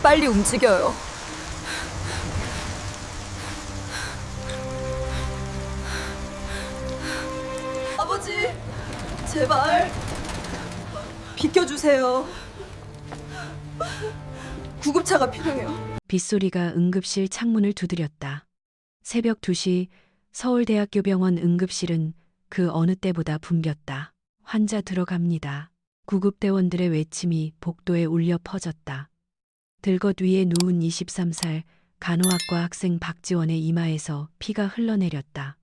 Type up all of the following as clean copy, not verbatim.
빨리 움직여요. 아버지, 제발 비켜주세요. 구급차가 필요해요. 빗소리가 응급실 창문을 두드렸다. 새벽 2시 서울대학교 병원 응급실은 그 어느 때보다 붐볐다. 환자 들어갑니다. 구급대원들의 외침이 복도에 울려 퍼졌다. 들것 위에 누운 23살 간호학과 학생 박지원의 이마에서 피가 흘러내렸다.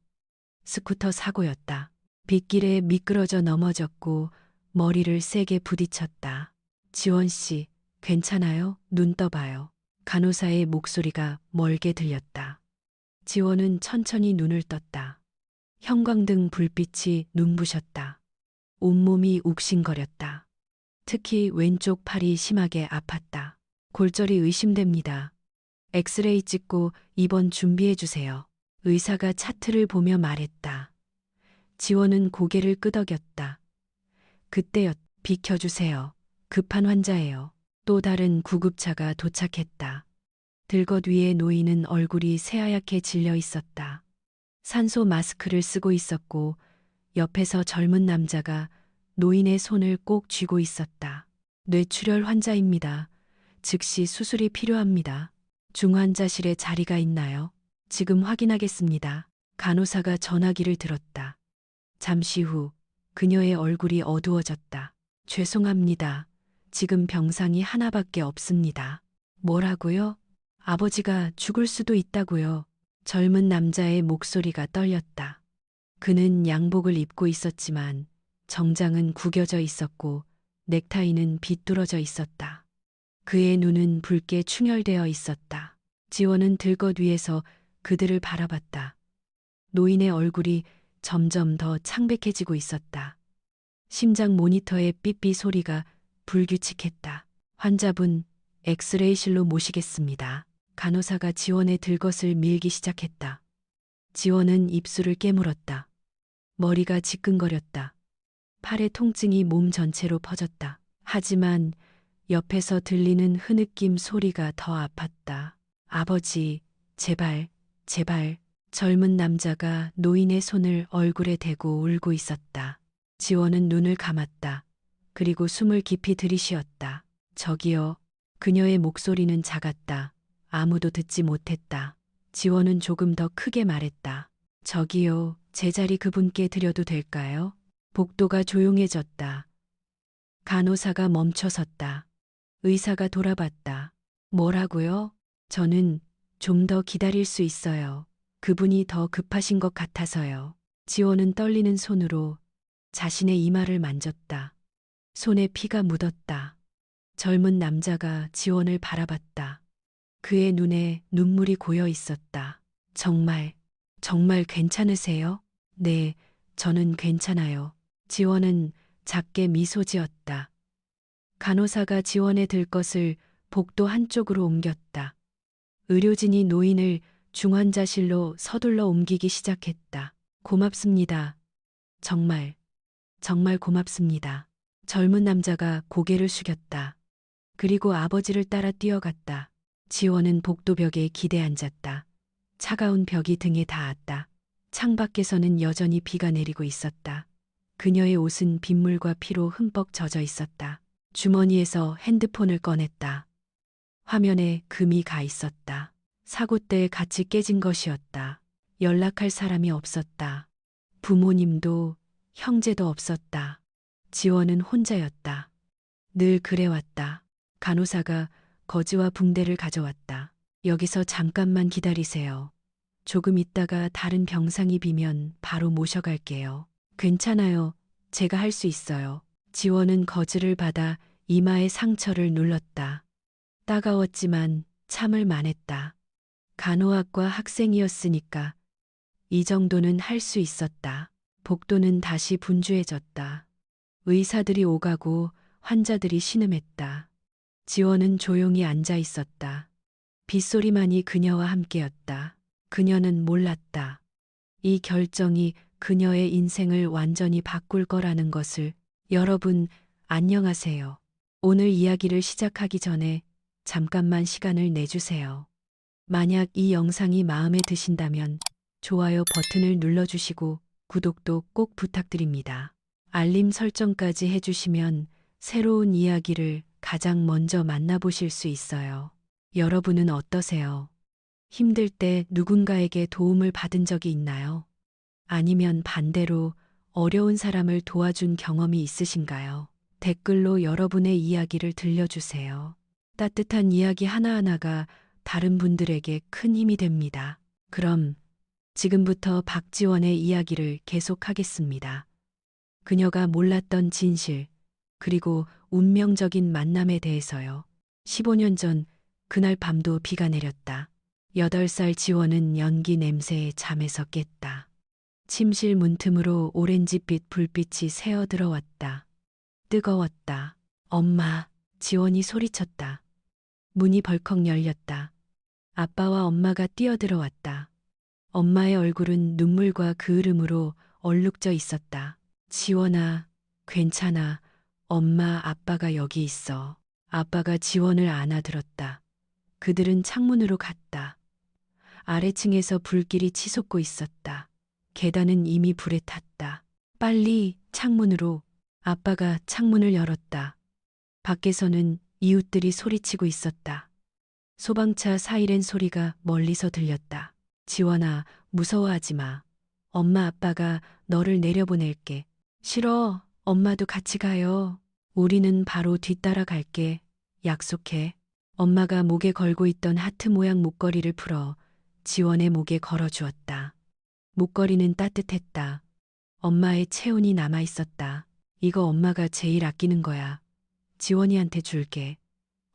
스쿠터 사고였다. 빗길에 미끄러져 넘어졌고 머리를 세게 부딪혔다. 지원 씨, 괜찮아요? 눈 떠봐요. 간호사의 목소리가 멀게 들렸다. 지원은 천천히 눈을 떴다. 형광등 불빛이 눈부셨다. 온몸이 욱신거렸다. 특히 왼쪽 팔이 심하게 아팠다. 골절이 의심됩니다. 엑스레이 찍고 입원 준비해 주세요. 의사가 차트를 보며 말했다. 지원은 고개를 끄덕였다. 그때였, 비켜주세요. 급한 환자예요. 또 다른 구급차가 도착했다. 들것 위에 놓이는 얼굴이 새하얗게 질려 있었다. 산소 마스크를 쓰고 있었고 옆에서 젊은 남자가 노인의 손을 꼭 쥐고 있었다. 뇌출혈 환자입니다. 즉시 수술이 필요합니다. 중환자실에 자리가 있나요? 지금 확인하겠습니다. 간호사가 전화기를 들었다. 잠시 후 그녀의 얼굴이 어두워졌다. 죄송합니다. 지금 병상이 하나밖에 없습니다. 뭐라고요? 아버지가 죽을 수도 있다고요. 젊은 남자의 목소리가 떨렸다. 그는 양복을 입고 있었지만 정장은 구겨져 있었고 넥타이는 비뚤어져 있었다. 그의 눈은 붉게 충혈되어 있었다. 지원은 들것 위에서 그들을 바라봤다. 노인의 얼굴이 점점 더 창백해지고 있었다. 심장 모니터의 삐삐 소리가 불규칙했다. 환자분, 엑스레이실로 모시겠습니다. 간호사가 지원의 들것을 밀기 시작했다. 지원은 입술을 깨물었다. 머리가 지끈거렸다. 팔의 통증이 몸 전체로 퍼졌다. 하지만 옆에서 들리는 흐느낌 소리가 더 아팠다. 아버지, 제발, 제발. 젊은 남자가 노인의 손을 얼굴에 대고 울고 있었다. 지원은 눈을 감았다. 그리고 숨을 깊이 들이쉬었다. 저기요. 그녀의 목소리는 작았다. 아무도 듣지 못했다. 지원은 조금 더 크게 말했다. 저기요. 제자리 그분께 드려도 될까요? 복도가 조용해졌다. 간호사가 멈춰섰다. 의사가 돌아봤다. 뭐라고요? 저는 좀 더 기다릴 수 있어요. 그분이 더 급하신 것 같아서요. 지원은 떨리는 손으로 자신의 이마를 만졌다. 손에 피가 묻었다. 젊은 남자가 지원을 바라봤다. 그의 눈에 눈물이 고여 있었다. 정말 괜찮으세요? 네, 저는 괜찮아요. 지원은 작게 미소 지었다. 간호사가 지원에 들 것을 복도 한쪽으로 옮겼다. 의료진이 노인을 중환자실로 서둘러 옮기기 시작했다. 고맙습니다. 정말 고맙습니다. 젊은 남자가 고개를 숙였다. 그리고 아버지를 따라 뛰어갔다. 지원은 복도벽에 기대 앉았다. 차가운 벽이 등에 닿았다. 창밖에서는 여전히 비가 내리고 있었다. 그녀의 옷은 빗물과 피로 흠뻑 젖어 있었다. 주머니에서 핸드폰을 꺼냈다. 화면에 금이 가 있었다. 사고 때 같이 깨진 것이었다. 연락할 사람이 없었다. 부모님도 형제도 없었다. 지원은 혼자였다. 늘 그래왔다. 간호사가 거즈와 붕대를 가져왔다. 여기서 잠깐만 기다리세요. 조금 있다가 다른 병상이 비면 바로 모셔갈게요. 괜찮아요. 제가 할 수 있어요. 지원은 거즈를 받아 이마의 상처를 눌렀다. 따가웠지만 참을 만했다. 간호학과 학생이었으니까 이 정도는 할 수 있었다. 복도는 다시 분주해졌다. 의사들이 오가고 환자들이 신음했다. 지원은 조용히 앉아 있었다. 빗소리만이 그녀와 함께였다. 그녀는 몰랐다. 이 결정이 그녀의 인생을 완전히 바꿀 거라는 것을. 여러분, 안녕하세요. 오늘 이야기를 시작하기 전에 잠깐만 시간을 내주세요. 만약 이 영상이 마음에 드신다면 좋아요 버튼을 눌러주시고 구독도 꼭 부탁드립니다. 알림 설정까지 해주시면 새로운 이야기를 가장 먼저 만나보실 수 있어요. 여러분은 어떠세요? 힘들 때 누군가에게 도움을 받은 적이 있나요? 아니면 반대로 어려운 사람을 도와준 경험이 있으신가요? 댓글로 여러분의 이야기를 들려주세요. 따뜻한 이야기 하나하나가 다른 분들에게 큰 힘이 됩니다. 그럼 지금부터 박지원의 이야기를 계속하겠습니다. 그녀가 몰랐던 진실, 그리고 운명적인 만남에 대해서요. 15년 전 그날 밤도 비가 내렸다. 8살 지원은 연기 냄새에 잠에서 깼다. 침실 문틈으로 오렌지빛 불빛이 새어 들어왔다. 뜨거웠다. 엄마, 지원이 소리쳤다. 문이 벌컥 열렸다. 아빠와 엄마가 뛰어들어왔다. 엄마의 얼굴은 눈물과 그을음으로 얼룩져 있었다. 지원아, 괜찮아. 엄마, 아빠가 여기 있어. 아빠가 지원을 안아들었다. 그들은 창문으로 갔다. 아래층에서 불길이 치솟고 있었다. 계단은 이미 불에 탔다. 빨리 창문으로. 아빠가 창문을 열었다. 밖에서는 이웃들이 소리치고 있었다. 소방차 사이렌 소리가 멀리서 들렸다. 지원아, 무서워하지 마. 엄마 아빠가 너를 내려보낼게. 싫어. 엄마도 같이 가요. 우리는 바로 뒤따라 갈게. 약속해. 엄마가 목에 걸고 있던 하트 모양 목걸이를 풀어 지원의 목에 걸어주었다. 목걸이는 따뜻했다. 엄마의 체온이 남아 있었다. 이거 엄마가 제일 아끼는 거야. 지원이한테 줄게.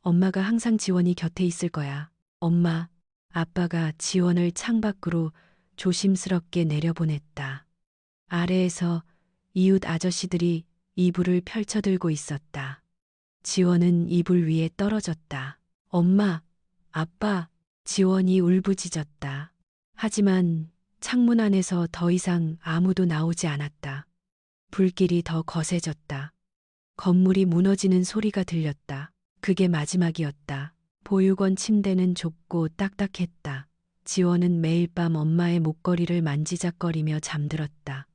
엄마가 항상 지원이 곁에 있을 거야. 엄마, 아빠가 지원을 창밖으로 조심스럽게 내려보냈다. 아래에서 이웃 아저씨들이 이불을 펼쳐들고 있었다. 지원은 이불 위에 떨어졌다. 엄마, 아빠, 지원이 울부짖었다. 하지만 창문 안에서 더 이상 아무도 나오지 않았다. 불길이 더 거세졌다. 건물이 무너지는 소리가 들렸다. 그게 마지막이었다. 보육원 침대는 좁고 딱딱했다. 지원은 매일 밤 엄마의 목걸이를 만지작거리며 잠들었다.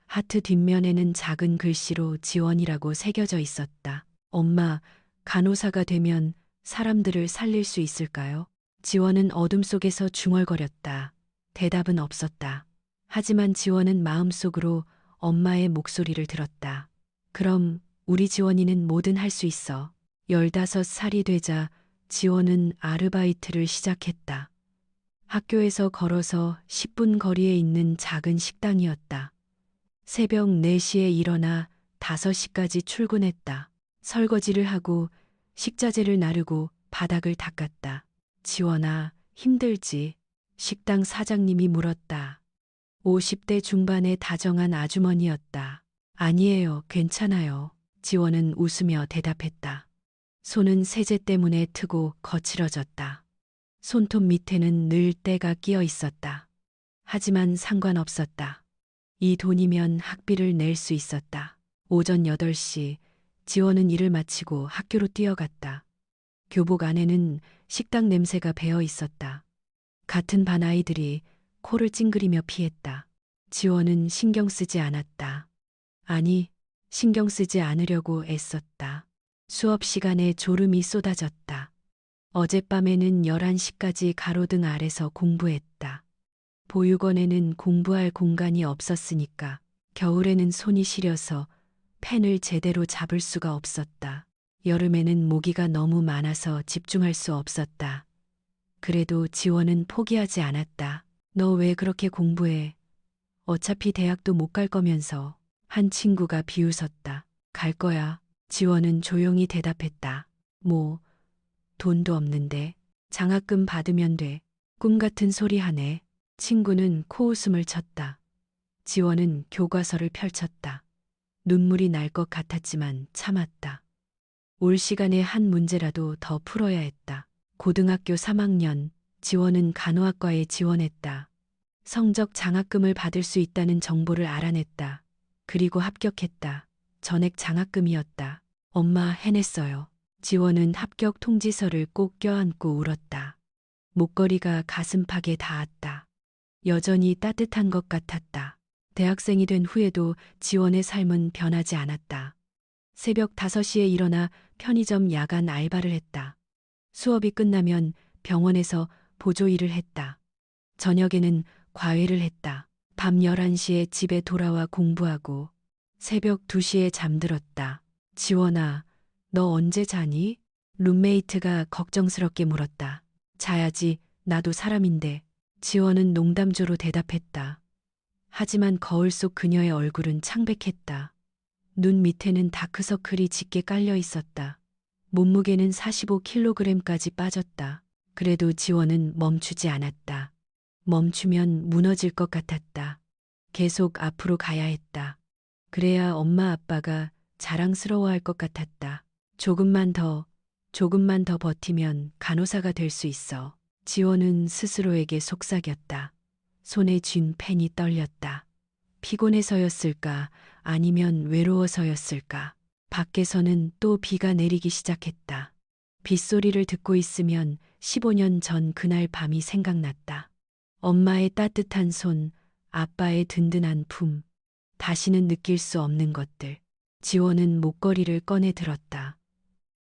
하트 뒷면에는 작은 글씨로 지원이라고 새겨져 있었다. 엄마, 간호사가 되면 사람들을 살릴 수 있을까요? 지원은 어둠 속에서 중얼거렸다. 대답은 없었다. 하지만 지원은 마음속으로 엄마의 목소리를 들었다. 그럼 우리 지원이는 뭐든 할 수 있어. 15살이 되자 지원은 아르바이트를 시작했다. 학교에서 걸어서 10분 거리에 있는 작은 식당이었다. 새벽 4시에 일어나 5시까지 출근했다. 설거지를 하고 식자재를 나르고 바닥을 닦았다. 지원아, 힘들지? 식당 사장님이 물었다. 50대 중반의 다정한 아주머니였다. 아니에요, 괜찮아요. 지원은 웃으며 대답했다. 손은 세제 때문에 트고 거칠어졌다. 손톱 밑에는 늘 때가 끼어 있었다. 하지만 상관없었다. 이 돈이면 학비를 낼 수 있었다. 오전 8시 지원은 일을 마치고 학교로 뛰어갔다. 교복 안에는 식당 냄새가 배어 있었다. 같은 반 아이들이 코를 찡그리며 피했다. 지원은 신경 쓰지 않았다. 아니, 신경 쓰지 않으려고 애썼다. 수업 시간에 졸음이 쏟아졌다. 어젯밤에는 11시까지 가로등 아래서 공부했다. 보육원에는 공부할 공간이 없었으니까 겨울에는 손이 시려서 펜을 제대로 잡을 수가 없었다. 여름에는 모기가 너무 많아서 집중할 수 없었다. 그래도 지원은 포기하지 않았다. 너 왜 그렇게 공부해? 어차피 대학도 못 갈 거면서. 한 친구가 비웃었다. 갈 거야. 지원은 조용히 대답했다. 뭐, 돈도 없는데 장학금 받으면 돼. 꿈 같은 소리 하네. 친구는 코웃음을 쳤다. 지원은 교과서를 펼쳤다. 눈물이 날 것 같았지만 참았다. 올 시간에 한 문제라도 더 풀어야 했다. 고등학교 3학년, 지원은 간호학과에 지원했다. 성적 장학금을 받을 수 있다는 정보를 알아냈다. 그리고 합격했다. 전액 장학금이었다. 엄마, 해냈어요. 지원은 합격 통지서를 꼭 껴안고 울었다. 목걸이가 가슴팍에 닿았다. 여전히 따뜻한 것 같았다. 대학생이 된 후에도 지원의 삶은 변하지 않았다. 새벽 5시에 일어나 편의점 야간 알바를 했다. 수업이 끝나면 병원에서 보조 일을 했다. 저녁에는 과외를 했다. 밤 11시에 집에 돌아와 공부하고 새벽 2시에 잠들었다. 지원아, 너 언제 자니? 룸메이트가 걱정스럽게 물었다. 자야지, 나도 사람인데. 지원은 농담조로 대답했다. 하지만 거울 속 그녀의 얼굴은 창백했다. 눈 밑에는 다크서클이 짙게 깔려 있었다. 몸무게는 45kg까지 빠졌다. 그래도 지원은 멈추지 않았다. 멈추면 무너질 것 같았다. 계속 앞으로 가야 했다. 그래야 엄마 아빠가 자랑스러워할 것 같았다. 조금만 더 버티면 간호사가 될 수 있어. 지원은 스스로에게 속삭였다. 손에 쥔 펜이 떨렸다. 피곤해서였을까? 아니면 외로워서였을까? 밖에서는 또 비가 내리기 시작했다. 빗소리를 듣고 있으면 15년 전 그날 밤이 생각났다. 엄마의 따뜻한 손, 아빠의 든든한 품, 다시는 느낄 수 없는 것들. 지원은 목걸이를 꺼내 들었다.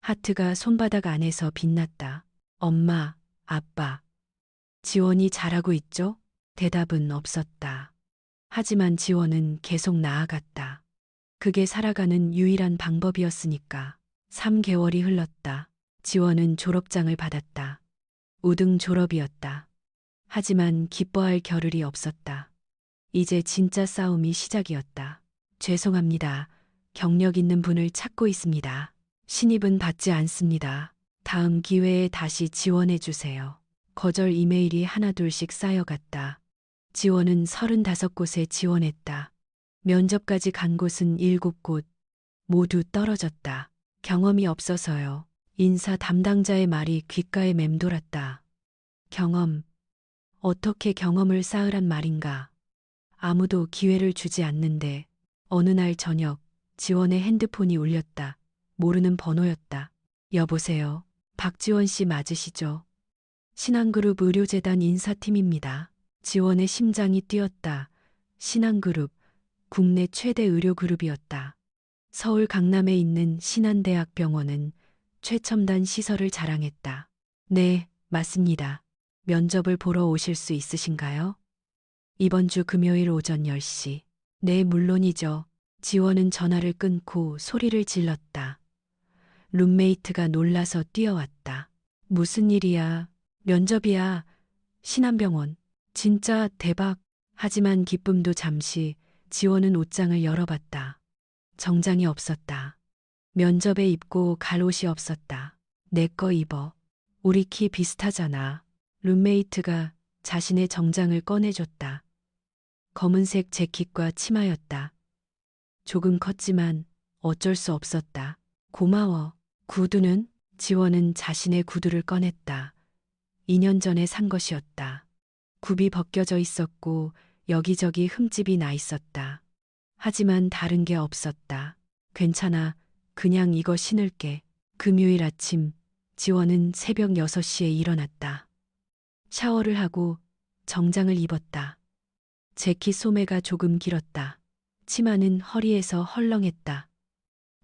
하트가 손바닥 안에서 빛났다. 엄마, 아빠. 지원이 잘하고 있죠? 대답은 없었다. 하지만 지원은 계속 나아갔다. 그게 살아가는 유일한 방법이었으니까. 3개월이 흘렀다. 지원은 졸업장을 받았다. 우등 졸업이었다. 하지만 기뻐할 겨를이 없었다. 이제 진짜 싸움이 시작이었다. 죄송합니다. 경력 있는 분을 찾고 있습니다. 신입은 받지 않습니다. 다음 기회에 다시 지원해 주세요. 거절 이메일이 하나둘씩 쌓여갔다. 지원은 35곳에 지원했다. 면접까지 간 곳은 7곳. 모두 떨어졌다. 경험이 없어서요. 인사 담당자의 말이 귓가에 맴돌았다. 경험. 어떻게 경험을 쌓으란 말인가. 아무도 기회를 주지 않는데 어느 날 저녁 지원의 핸드폰이 울렸다. 모르는 번호였다. 여보세요. 박지원 씨 맞으시죠? 신한그룹 의료재단 인사팀입니다. 지원의 심장이 뛰었다. 신한그룹, 국내 최대 의료그룹이었다. 서울 강남에 있는 신한대학병원은 최첨단 시설을 자랑했다. 네, 맞습니다. 면접을 보러 오실 수 있으신가요? 이번 주 금요일 오전 10시. 네, 물론이죠. 지원은 전화를 끊고 소리를 질렀다. 룸메이트가 놀라서 뛰어왔다. 무슨 일이야? 면접이야. 신한병원. 진짜 대박. 하지만 기쁨도 잠시. 지원은 옷장을 열어봤다. 정장이 없었다. 면접에 입고 갈 옷이 없었다. 내 거 입어. 우리 키 비슷하잖아. 룸메이트가 자신의 정장을 꺼내줬다. 검은색 재킷과 치마였다. 조금 컸지만 어쩔 수 없었다. 고마워. 구두는? 지원은 자신의 구두를 꺼냈다. 2년 전에 산 것이었다. 굽이 벗겨져 있었고 여기저기 흠집이 나 있었다. 하지만 다른 게 없었다. 괜찮아. 그냥 이거 신을게. 금요일 아침 지원은 새벽 6시에 일어났다. 샤워를 하고 정장을 입었다. 재킷 소매가 조금 길었다. 치마는 허리에서 헐렁했다.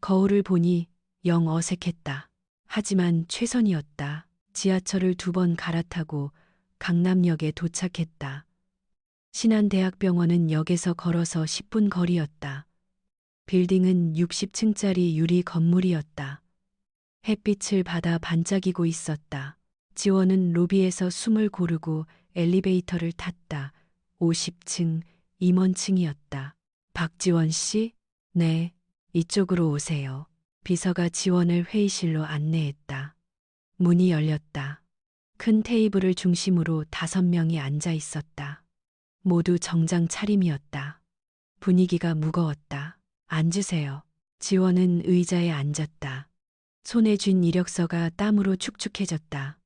거울을 보니 영 어색했다. 하지만 최선이었다. 지하철을 2번 갈아타고 강남역에 도착했다. 신한대학병원은 역에서 걸어서 10분 거리였다. 빌딩은 60층짜리 유리 건물이었다. 햇빛을 받아 반짝이고 있었다. 지원은 로비에서 숨을 고르고 엘리베이터를 탔다. 50층, 임원층이었다. 박지원 씨? 네, 이쪽으로 오세요. 비서가 지원을 회의실로 안내했다. 문이 열렸다. 큰 테이블을 중심으로 5명이 앉아 있었다. 모두 정장 차림이었다. 분위기가 무거웠다. 앉으세요. 지원은 의자에 앉았다. 손에 쥔 이력서가 땀으로 축축해졌다.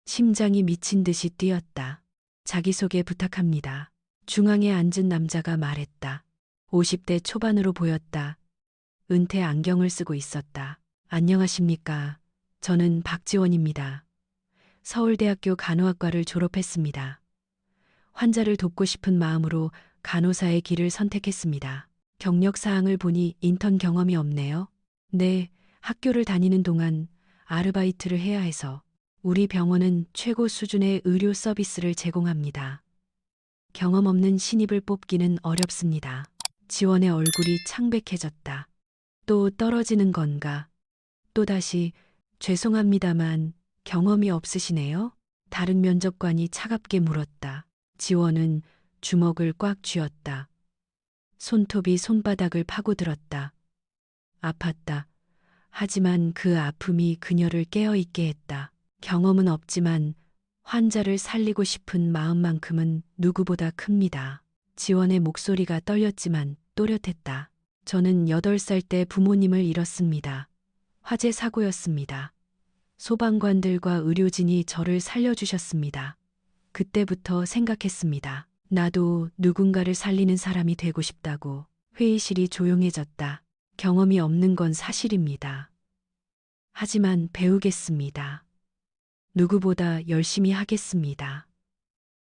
심장이 미친 듯이 뛰었다. 자기소개 부탁합니다. 중앙에 앉은 남자가 말했다. 50대 초반으로 보였다. 은퇴 안경을 쓰고 있었다. 안녕하십니까. 저는 박지원입니다. 서울대학교 간호학과를 졸업했습니다. 환자를 돕고 싶은 마음으로 간호사의 길을 선택했습니다. 경력 사항을 보니 인턴 경험이 없네요. 네, 학교를 다니는 동안 아르바이트를 해야 해서 우리 병원은 최고 수준의 의료 서비스를 제공합니다. 경험 없는 신입을 뽑기는 어렵습니다. 지원의 얼굴이 창백해졌다. 또 떨어지는 건가? 또다시 죄송합니다만 경험이 없으시네요? 다른 면접관이 차갑게 물었다. 지원은 주먹을 꽉 쥐었다. 손톱이 손바닥을 파고들었다. 아팠다. 하지만 그 아픔이 그녀를 깨어있게 했다. 경험은 없지만 환자를 살리고 싶은 마음만큼은 누구보다 큽니다. 지원의 목소리가 떨렸지만 또렷했다. 저는 8살 때 부모님을 잃었습니다. 화재 사고였습니다. 소방관들과 의료진이 저를 살려주셨습니다. 그때부터 생각했습니다. 나도 누군가를 살리는 사람이 되고 싶다고. 회의실이 조용해졌다. 경험이 없는 건 사실입니다. 하지만 배우겠습니다. 누구보다 열심히 하겠습니다.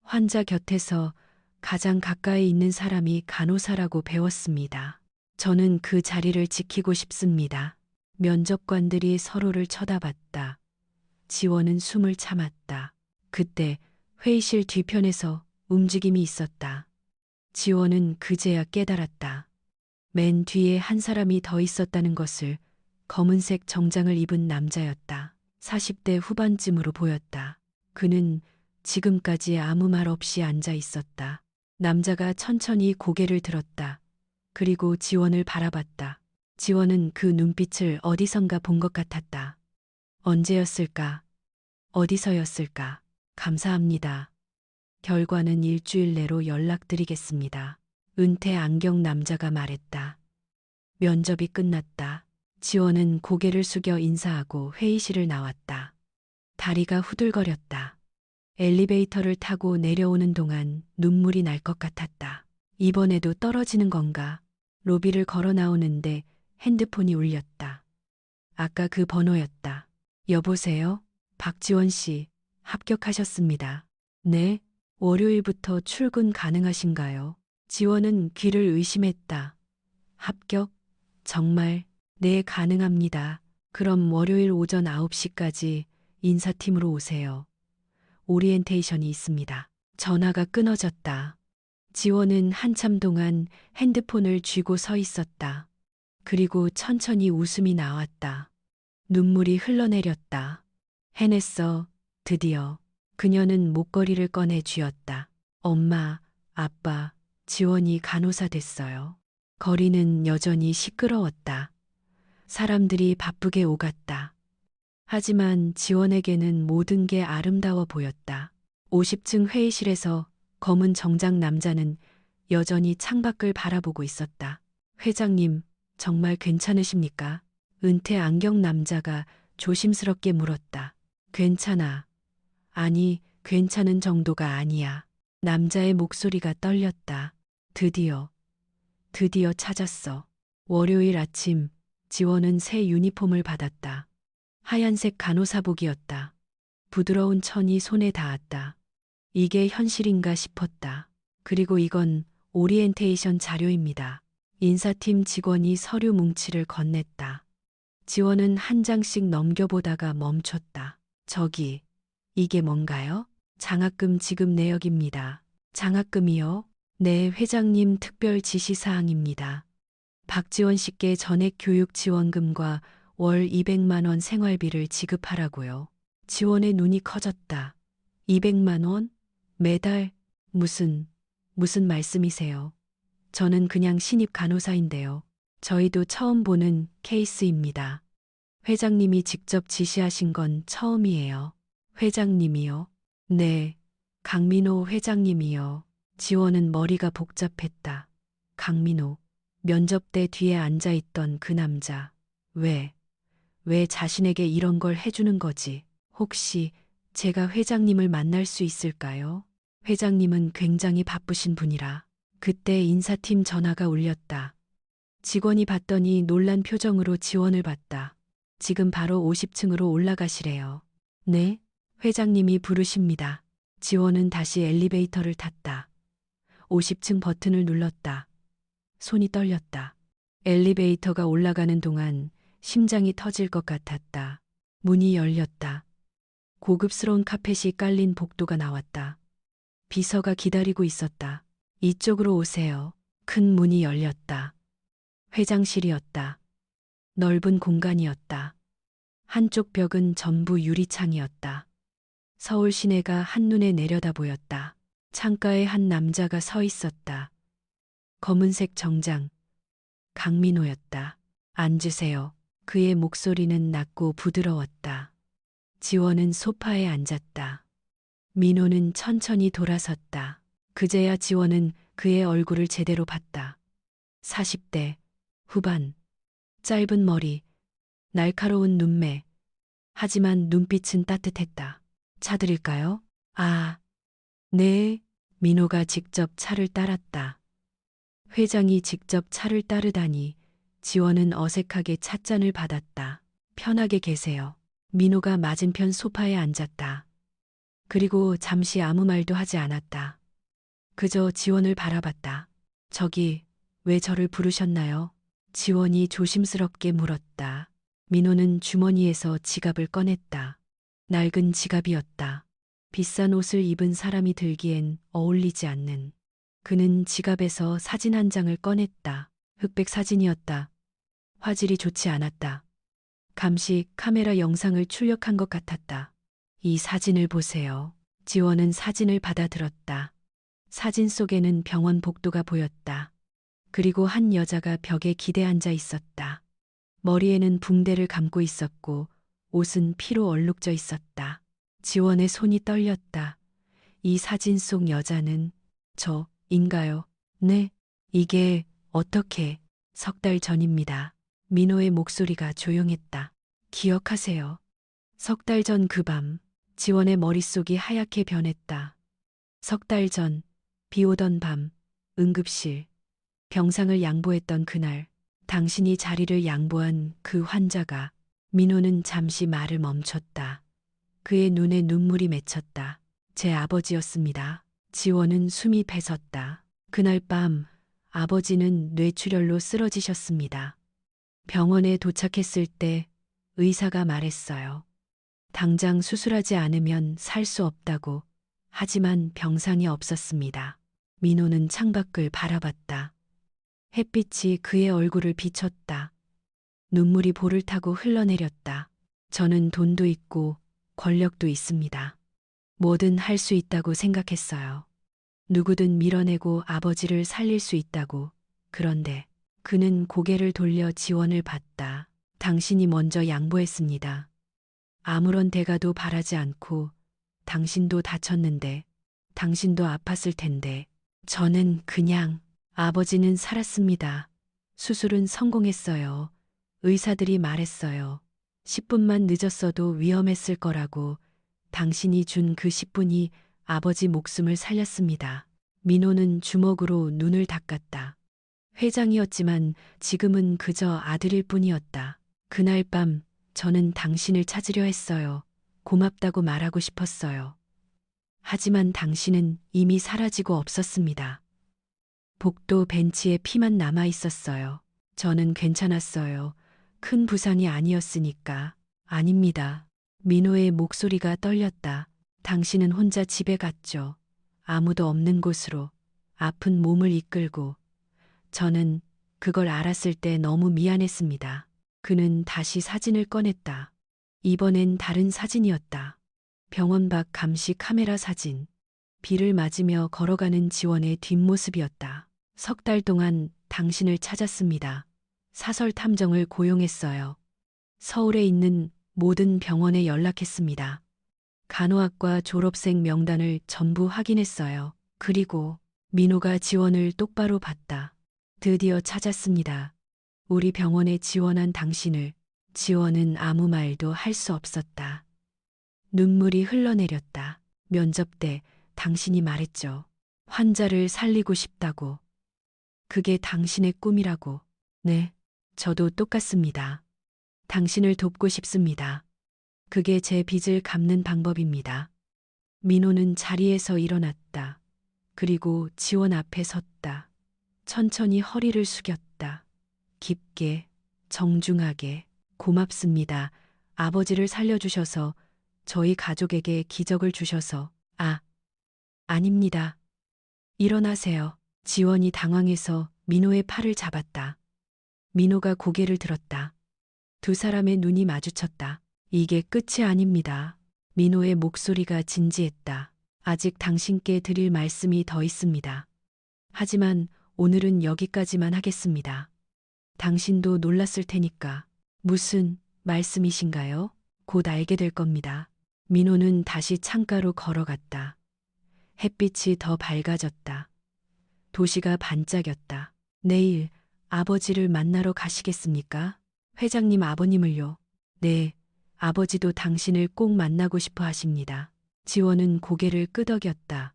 환자 곁에서 가장 가까이 있는 사람이 간호사라고 배웠습니다. 저는 그 자리를 지키고 싶습니다. 면접관들이 서로를 쳐다봤다. 지원은 숨을 참았다. 그때 회의실 뒤편에서 움직임이 있었다. 지원은 그제야 깨달았다. 맨 뒤에 한 사람이 더 있었다는 것을. 검은색 정장을 입은 남자였다. 40대 후반쯤으로 보였다. 그는 지금까지 아무 말 없이 앉아 있었다. 남자가 천천히 고개를 들었다. 그리고 지원을 바라봤다. 지원은 그 눈빛을 어디선가 본 것 같았다. 언제였을까? 어디서였을까? 감사합니다. 결과는 일주일 내로 연락드리겠습니다. 은퇴 안경 남자가 말했다. 면접이 끝났다. 지원은 고개를 숙여 인사하고 회의실을 나왔다. 다리가 후들거렸다. 엘리베이터를 타고 내려오는 동안 눈물이 날 것 같았다. 이번에도 떨어지는 건가? 로비를 걸어 나오는데 핸드폰이 울렸다. 아까 그 번호였다. 여보세요? 박지원 씨, 합격하셨습니다. 네? 월요일부터 출근 가능하신가요? 지원은 귀를 의심했다. 합격? 정말? 네, 가능합니다. 그럼 월요일 오전 9시까지 인사팀으로 오세요. 오리엔테이션이 있습니다. 전화가 끊어졌다. 지원은 한참 동안 핸드폰을 쥐고 서 있었다. 그리고 천천히 웃음이 나왔다. 눈물이 흘러내렸다. 해냈어, 드디어. 그녀는 목걸이를 꺼내 쥐었다. 엄마, 아빠, 지원이 간호사 됐어요. 거리는 여전히 시끄러웠다. 사람들이 바쁘게 오갔다. 하지만 지원에게는 모든 게 아름다워 보였다. 50층 회의실에서 검은 정장 남자는 여전히 창밖을 바라보고 있었다. 회장님, 정말 괜찮으십니까? 은퇴 안경 남자가 조심스럽게 물었다. 괜찮아. 아니, 괜찮은 정도가 아니야. 남자의 목소리가 떨렸다. 드디어 찾았어. 월요일 아침, 지원은 새 유니폼을 받았다. 하얀색 간호사복이었다. 부드러운 천이 손에 닿았다. 이게 현실인가 싶었다. 그리고 이건 오리엔테이션 자료입니다. 인사팀 직원이 서류 뭉치를 건넸다. 지원은 한 장씩 넘겨보다가 멈췄다. 저기, 이게 뭔가요? 장학금 지급 내역입니다. 장학금이요? 네, 회장님 특별 지시사항입니다. 박지원 씨께 전액 교육 지원금과 월 200만 원 생활비를 지급하라고요. 지원의 눈이 커졌다. 200만 원? 매달? 무슨 말씀이세요? 저는 그냥 신입 간호사인데요. 저희도 처음 보는 케이스입니다. 회장님이 직접 지시하신 건 처음이에요. 회장님이요? 네, 강민호 회장님이요. 지원은 머리가 복잡했다. 강민호, 면접대 뒤에 앉아있던 그 남자. 왜 자신에게 이런 걸 해주는 거지? 혹시 제가 회장님을 만날 수 있을까요? 회장님은 굉장히 바쁘신 분이라. 그때 인사팀 전화가 울렸다. 직원이 받더니 놀란 표정으로 지원을 봤다. 지금 바로 50층으로 올라가시래요. 네? 회장님이 부르십니다. 지원은 다시 엘리베이터를 탔다. 50층 버튼을 눌렀다. 손이 떨렸다. 엘리베이터가 올라가는 동안 심장이 터질 것 같았다. 문이 열렸다. 고급스러운 카펫이 깔린 복도가 나왔다. 비서가 기다리고 있었다. 이쪽으로 오세요. 큰 문이 열렸다. 회장실이었다. 넓은 공간이었다. 한쪽 벽은 전부 유리창이었다. 서울 시내가 한눈에 내려다 보였다. 창가에 한 남자가 서 있었다. 검은색 정장. 강민호였다. 앉으세요. 그의 목소리는 낮고 부드러웠다. 지원은 소파에 앉았다. 민호는 천천히 돌아섰다. 그제야 지원은 그의 얼굴을 제대로 봤다. 40대 후반, 짧은 머리, 날카로운 눈매. 하지만 눈빛은 따뜻했다. 차 드릴까요? 아, 네. 민호가 직접 차를 따랐다. 회장이 직접 차를 따르다니 지원은 어색하게 찻잔을 받았다. 편하게 계세요. 민호가 맞은편 소파에 앉았다. 그리고 잠시 아무 말도 하지 않았다. 그저 지원을 바라봤다. 저기, 왜 저를 부르셨나요? 지원이 조심스럽게 물었다. 민호는 주머니에서 지갑을 꺼냈다. 낡은 지갑이었다. 비싼 옷을 입은 사람이 들기엔 어울리지 않는. 그는 지갑에서 사진 한 장을 꺼냈다. 흑백 사진이었다. 화질이 좋지 않았다. 감시 카메라 영상을 출력한 것 같았다. 이 사진을 보세요. 지원은 사진을 받아들었다. 사진 속에는 병원 복도가 보였다. 그리고 한 여자가 벽에 기대 앉아 있었다. 머리에는 붕대를 감고 있었고 옷은 피로 얼룩져 있었다. 지원의 손이 떨렸다. 이 사진 속 여자는 저인가요? 네. 이게 어떻게? 석 달 전입니다. 민호의 목소리가 조용했다. 기억하세요. 석 달 전 그 밤, 지원의 머릿속이 하얗게 변했다. 석 달 전, 비 오던 밤, 응급실, 병상을 양보했던 그날, 당신이 자리를 양보한 그 환자가. 민호는 잠시 말을 멈췄다. 그의 눈에 눈물이 맺혔다. 제 아버지였습니다. 지원은 숨이 뺏었다. 그날 밤 아버지는 뇌출혈로 쓰러지셨습니다. 병원에 도착했을 때 의사가 말했어요. 당장 수술하지 않으면 살 수 없다고. 하지만 병상이 없었습니다. 민호는 창밖을 바라봤다. 햇빛이 그의 얼굴을 비췄다. 눈물이 볼을 타고 흘러내렸다. 저는 돈도 있고 권력도 있습니다. 뭐든 할 수 있다고 생각했어요. 누구든 밀어내고 아버지를 살릴 수 있다고. 그런데 그는 고개를 돌려 지원을 봤다. 당신이 먼저 양보했습니다. 아무런 대가도 바라지 않고. 당신도 다쳤는데, 당신도 아팠을 텐데. 저는 그냥. 아버지는 살았습니다. 수술은 성공했어요. 의사들이 말했어요. 10분만 늦었어도 위험했을 거라고. 당신이 준 그 10분이 아버지 목숨을 살렸습니다. 민호는 주먹으로 눈을 닦았다. 회장이었지만 지금은 그저 아들일 뿐이었다. 그날 밤 저는 당신을 찾으려 했어요. 고맙다고 말하고 싶었어요. 하지만 당신은 이미 사라지고 없었습니다. 복도 벤치에 피만 남아 있었어요. 저는 괜찮았어요. 큰 부상이 아니었으니까. 아닙니다. 민호의 목소리가 떨렸다. 당신은 혼자 집에 갔죠. 아무도 없는 곳으로. 아픈 몸을 이끌고. 저는 그걸 알았을 때 너무 미안했습니다. 그는 다시 사진을 꺼냈다. 이번엔 다른 사진이었다. 병원 밖 감시 카메라 사진. 비를 맞으며 걸어가는 지원의 뒷모습이었다. 석 달 동안 당신을 찾았습니다. 사설 탐정을 고용했어요. 서울에 있는 모든 병원에 연락했습니다. 간호학과 졸업생 명단을 전부 확인했어요. 그리고 민호가 지원을 똑바로 봤다. 드디어 찾았습니다. 우리 병원에 지원한 당신을. 지원은 아무 말도 할 수 없었다. 눈물이 흘러내렸다. 면접 때 당신이 말했죠. 환자를 살리고 싶다고. 그게 당신의 꿈이라고. 네, 저도 똑같습니다. 당신을 돕고 싶습니다. 그게 제 빚을 갚는 방법입니다. 민호는 자리에서 일어났다. 그리고 지원 앞에 섰다. 천천히 허리를 숙였다. 깊게, 정중하게, 고맙습니다. 아버지를 살려주셔서, 저희 가족에게 기적을 주셔서, 아닙니다. 일어나세요. 지원이 당황해서 민호의 팔을 잡았다. 민호가 고개를 들었다. 두 사람의 눈이 마주쳤다. 이게 끝이 아닙니다. 민호의 목소리가 진지했다. 아직 당신께 드릴 말씀이 더 있습니다. 하지만 오늘은 여기까지만 하겠습니다. 당신도 놀랐을 테니까. 무슨 말씀이신가요? 곧 알게 될 겁니다. 민호는 다시 창가로 걸어갔다. 햇빛이 더 밝아졌다. 도시가 반짝였다. 내일 아버지를 만나러 가시겠습니까? 회장님 아버님을요. 네, 아버지도 당신을 꼭 만나고 싶어 하십니다. 지원은 고개를 끄덕였다.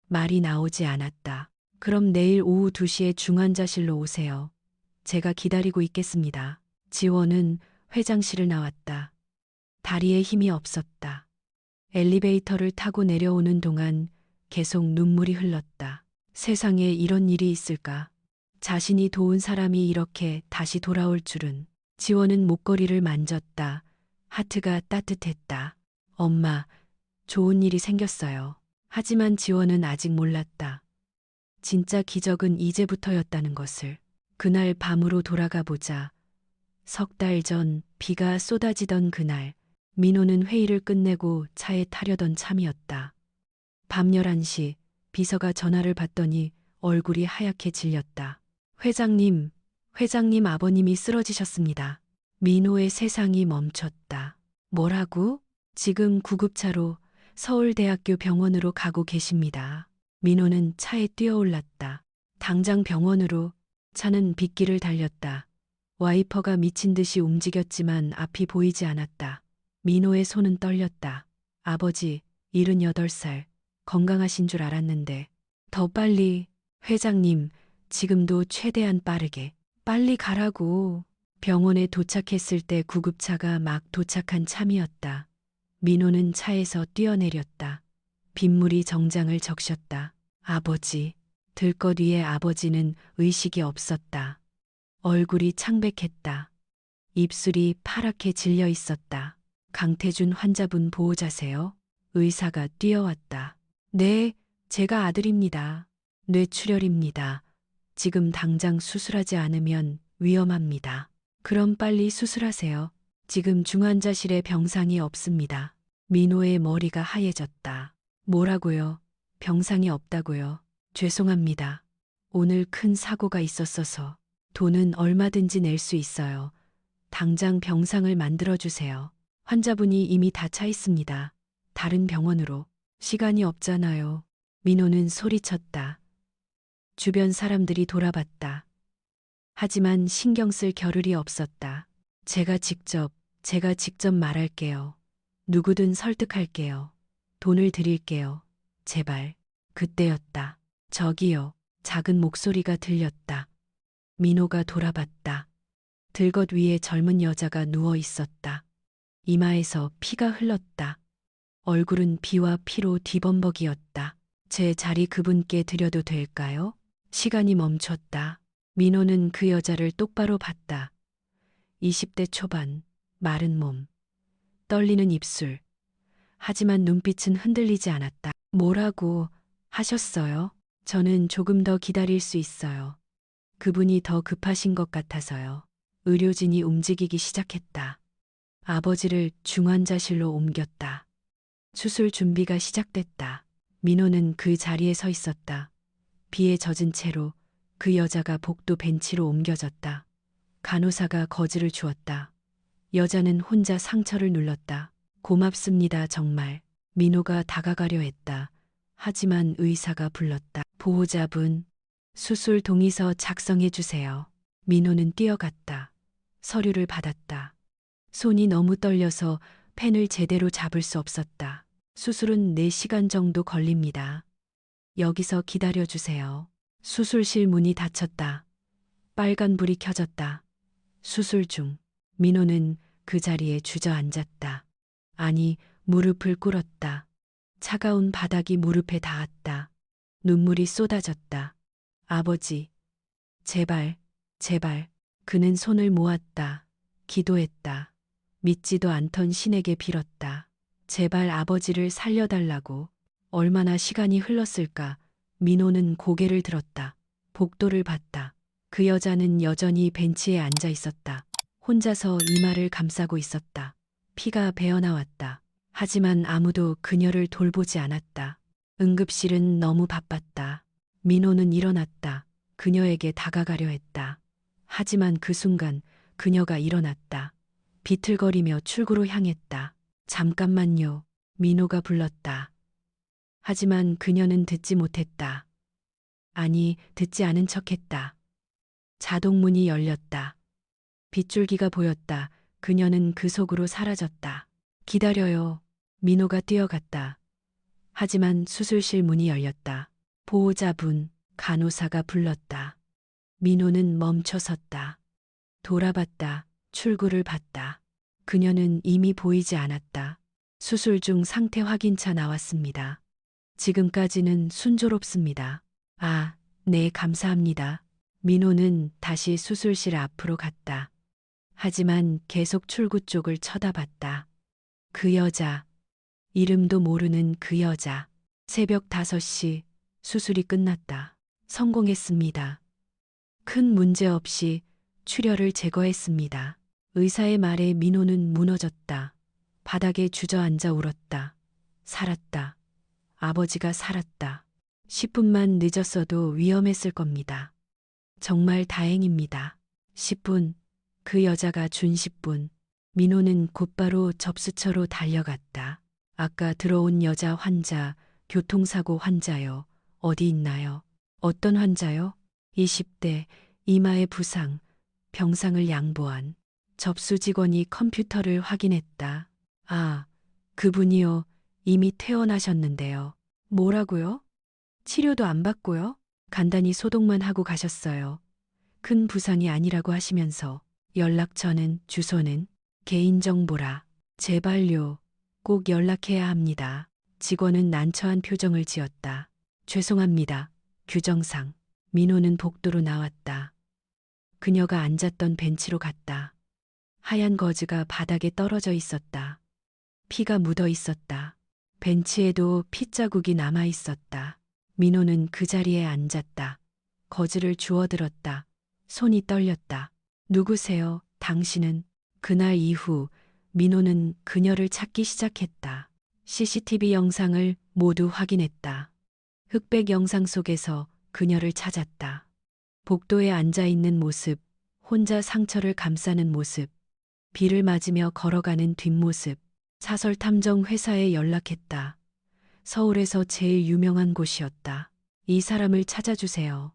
말이 나오지 않았다. 그럼 내일 오후 2시에 중환자실로 오세요. 제가 기다리고 있겠습니다. 지원은 회장실을 나왔다. 다리에 힘이 없었다. 엘리베이터를 타고 내려오는 동안 계속 눈물이 흘렀다. 세상에 이런 일이 있을까? 자신이 도운 사람이 이렇게 다시 돌아올 줄은. 지원은 목걸이를 만졌다. 하트가 따뜻했다. 엄마, 좋은 일이 생겼어요. 하지만 지원은 아직 몰랐다. 진짜 기적은 이제부터였다는 것을. 그날 밤으로 돌아가 보자. 석 달 전 비가 쏟아지던 그날, 민호는 회의를 끝내고 차에 타려던 참이었다. 밤 11시 비서가 전화를 받더니 얼굴이 하얗게 질렸다. 회장님 아버님이 쓰러지셨습니다. 민호의 세상이 멈췄다. 뭐라고? 지금 구급차로 서울대학교 병원으로 가고 계십니다. 민호는 차에 뛰어올랐다. 당장 병원으로. 차는 빗길을 달렸다. 와이퍼가 미친 듯이 움직였지만 앞이 보이지 않았다. 민호의 손은 떨렸다. 아버지, 78살, 건강하신 줄 알았는데. 더 빨리, 회장님, 지금도 최대한 빠르게. 빨리 가라고. 병원에 도착했을 때 구급차가 막 도착한 참이었다. 민호는 차에서 뛰어내렸다. 빗물이 정장을 적셨다. 아버지. 들것 위에 아버지는 의식이 없었다. 얼굴이 창백했다. 입술이 파랗게 질려 있었다. 강태준 환자분 보호자세요? 의사가 뛰어왔다. 네, 제가 아들입니다. 뇌출혈입니다. 지금 당장 수술하지 않으면 위험합니다. 그럼 빨리 수술하세요. 지금 중환자실에 병상이 없습니다. 민호의 머리가 하얘졌다. 뭐라고요? 병상이 없다고요? 죄송합니다. 오늘 큰 사고가 있었어서. 돈은 얼마든지 낼 수 있어요. 당장 병상을 만들어주세요. 환자분이 이미 다 차 있습니다. 다른 병원으로. 시간이 없잖아요. 민호는 소리쳤다. 주변 사람들이 돌아봤다. 하지만 신경 쓸 겨를이 없었다. 제가 직접 말할게요. 누구든 설득할게요. 돈을 드릴게요. 제발. 그때였다. 저기요. 작은 목소리가 들렸다. 민호가 돌아봤다. 들것 위에 젊은 여자가 누워 있었다. 이마에서 피가 흘렀다. 얼굴은 비와 피로 뒤범벅이었다. 제 자리 그분께 드려도 될까요? 시간이 멈췄다. 민호는 그 여자를 똑바로 봤다. 20대 초반, 마른 몸, 떨리는 입술. 하지만 눈빛은 흔들리지 않았다. 뭐라고 하셨어요? 저는 조금 더 기다릴 수 있어요. 그분이 더 급하신 것 같아서요. 의료진이 움직이기 시작했다. 아버지를 중환자실로 옮겼다. 수술 준비가 시작됐다. 민호는 그 자리에 서 있었다. 비에 젖은 채로 그 여자가 복도 벤치로 옮겨졌다. 간호사가 거즈를 주었다. 여자는 혼자 상처를 눌렀다. 고맙습니다, 정말. 민호가 다가가려 했다. 하지만 의사가 불렀다. 보호자분, 수술 동의서 작성해 주세요. 민호는 뛰어갔다. 서류를 받았다. 손이 너무 떨려서 펜을 제대로 잡을 수 없었다. 수술은 4시간 정도 걸립니다. 여기서 기다려 주세요. 수술실 문이 닫혔다. 빨간 불이 켜졌다. 수술 중. 민호는 그 자리에 주저앉았다. 아니, 무릎을 꿇었다. 차가운 바닥이 무릎에 닿았다. 눈물이 쏟아졌다. 아버지, 제발, 제발. 그는 손을 모았다. 기도했다. 믿지도 않던 신에게 빌었다. 제발 아버지를 살려달라고. 얼마나 시간이 흘렀을까. 민호는 고개를 들었다. 복도를 봤다. 그 여자는 여전히 벤치에 앉아 있었다. 혼자서 이마를 감싸고 있었다. 피가 배어나왔다. 하지만 아무도 그녀를 돌보지 않았다. 응급실은 너무 바빴다. 민호는 일어났다. 그녀에게 다가가려 했다. 하지만 그 순간 그녀가 일어났다. 비틀거리며 출구로 향했다. 잠깐만요. 민호가 불렀다. 하지만 그녀는 듣지 못했다. 아니, 듣지 않은 척했다. 자동문이 열렸다. 빗줄기가 보였다. 그녀는 그 속으로 사라졌다. 기다려요. 민호가 뛰어갔다. 하지만 수술실 문이 열렸다. 보호자분, 간호사가 불렀다. 민호는 멈춰섰다. 돌아봤다. 출구를 봤다. 그녀는 이미 보이지 않았다. 수술 중 상태 확인차 나왔습니다. 지금까지는 순조롭습니다. 아, 네, 감사합니다. 민호는 다시 수술실 앞으로 갔다. 하지만 계속 출구 쪽을 쳐다봤다. 그 여자, 이름도 모르는 그 여자. 새벽 5시 수술이 끝났다. 성공했습니다. 큰 문제 없이 출혈을 제거했습니다. 의사의 말에 민호는 무너졌다. 바닥에 주저앉아 울었다. 살았다. 아버지가 살았다. 10분만 늦었어도 위험했을 겁니다. 정말 다행입니다. 10분, 그 여자가 준 10분. 민호는 곧바로 접수처로 달려갔다. 아까 들어온 여자 환자, 교통사고 환자요. 어디 있나요? 어떤 환자요? 20대, 이마에 부상, 병상을 양보한. 접수 직원이 컴퓨터를 확인했다. 아, 그분이요. 이미 퇴원하셨는데요. 뭐라고요? 치료도 안 받고요? 간단히 소독만 하고 가셨어요. 큰 부상이 아니라고 하시면서 연락처는, 주소는 개인정보라. 제발요. 꼭 연락해야 합니다. 직원은 난처한 표정을 지었다. 죄송합니다. 규정상. 민호는 복도로 나왔다. 그녀가 앉았던 벤치로 갔다. 하얀 거즈가 바닥에 떨어져 있었다. 피가 묻어 있었다. 벤치에도 핏자국이 남아 있었다. 민호는 그 자리에 앉았다. 거즈를 주워들었다. 손이 떨렸다. 누구세요, 당신은? 그날 이후 민호는 그녀를 찾기 시작했다. CCTV 영상을 모두 확인했다. 흑백 영상 속에서 그녀를 찾았다. 복도에 앉아 있는 모습, 혼자 상처를 감싸는 모습, 비를 맞으며 걸어가는 뒷모습. 사설 탐정 회사에 연락했다. 서울에서 제일 유명한 곳이었다. 이 사람을 찾아주세요.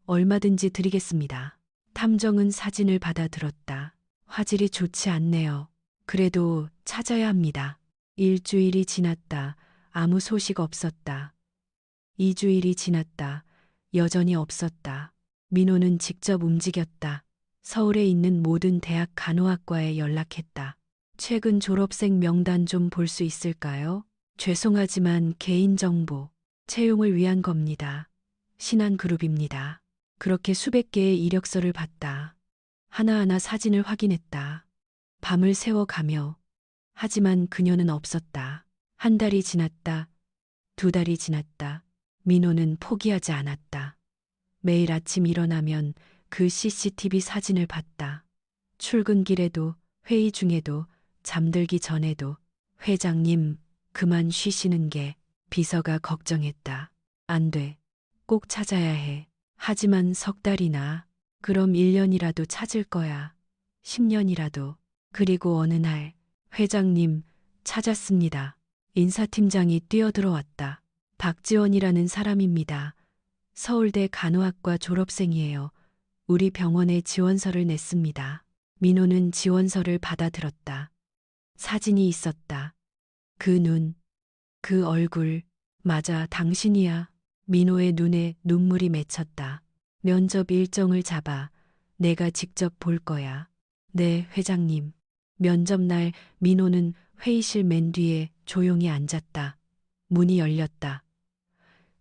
얼마든지 드리겠습니다. 탐정은 사진을 받아들었다. 화질이 좋지 않네요. 그래도 찾아야 합니다. 일주일이 지났다. 아무 소식 없었다. 2주일이 지났다. 여전히 없었다. 민호는 직접 움직였다. 서울에 있는 모든 대학 간호학과에 연락했다. 최근 졸업생 명단 좀 볼 수 있을까요? 죄송하지만 개인정보, 채용을 위한 겁니다. 신한그룹입니다. 그렇게 수백 개의 이력서를 봤다. 하나하나 사진을 확인했다. 밤을 새워가며. 하지만 그녀는 없었다. 1달이 지났다. 2달이 지났다. 민호는 포기하지 않았다. 매일 아침 일어나면 그 CCTV 사진을 봤다. 출근길에도, 회의 중에도, 잠들기 전에도. 회장님, 그만 쉬시는 게. 비서가 걱정했다. 안 돼. 꼭 찾아야 해. 하지만 3달이나. 그럼 1년이라도 찾을 거야. 10년이라도. 그리고 어느 날, 회장님, 찾았습니다. 인사팀장이 뛰어들어왔다. 박지원이라는 사람입니다. 서울대 간호학과 졸업생이에요. 우리 병원에 지원서를 냈습니다. 민호는 지원서를 받아들었다. 사진이 있었다. 그 눈, 그 얼굴, 맞아, 당신이야. 민호의 눈에 눈물이 맺혔다. 면접 일정을 잡아. 내가 직접 볼 거야. 네, 회장님. 면접날 민호는 회의실 맨 뒤에 조용히 앉았다. 문이 열렸다.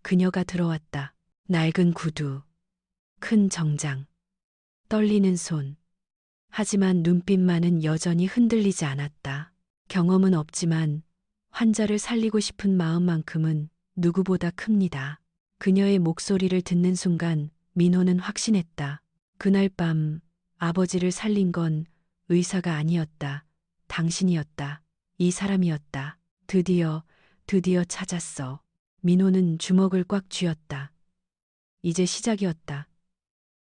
그녀가 들어왔다. 낡은 구두, 큰 정장, 떨리는 손. 하지만 눈빛만은 여전히 흔들리지 않았다. 경험은 없지만 환자를 살리고 싶은 마음만큼은 누구보다 큽니다. 그녀의 목소리를 듣는 순간 민호는 확신했다. 그날 밤 아버지를 살린 건 의사가 아니었다. 당신이었다. 이 사람이었다. 드디어 찾았어. 민호는 주먹을 꽉 쥐었다. 이제 시작이었다.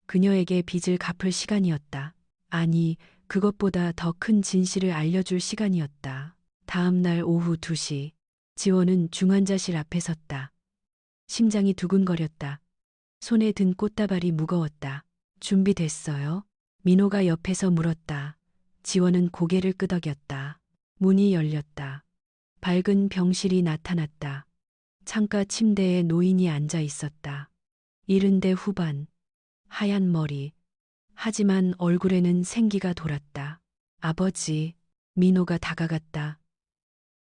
그녀에게 빚을 갚을 시간이었다. 아니, 그것보다 더 큰 진실을 알려줄 시간이었다. 다음 날 오후 2시, 지원은 중환자실 앞에 섰다. 심장이 두근거렸다. 손에 든 꽃다발이 무거웠다. 준비됐어요? 민호가 옆에서 물었다. 지원은 고개를 끄덕였다. 문이 열렸다. 밝은 병실이 나타났다. 창가 침대에 노인이 앉아 있었다. 70대 후반, 하얀 머리. 하지만 얼굴에는 생기가 돌았다. 아버지, 민호가 다가갔다.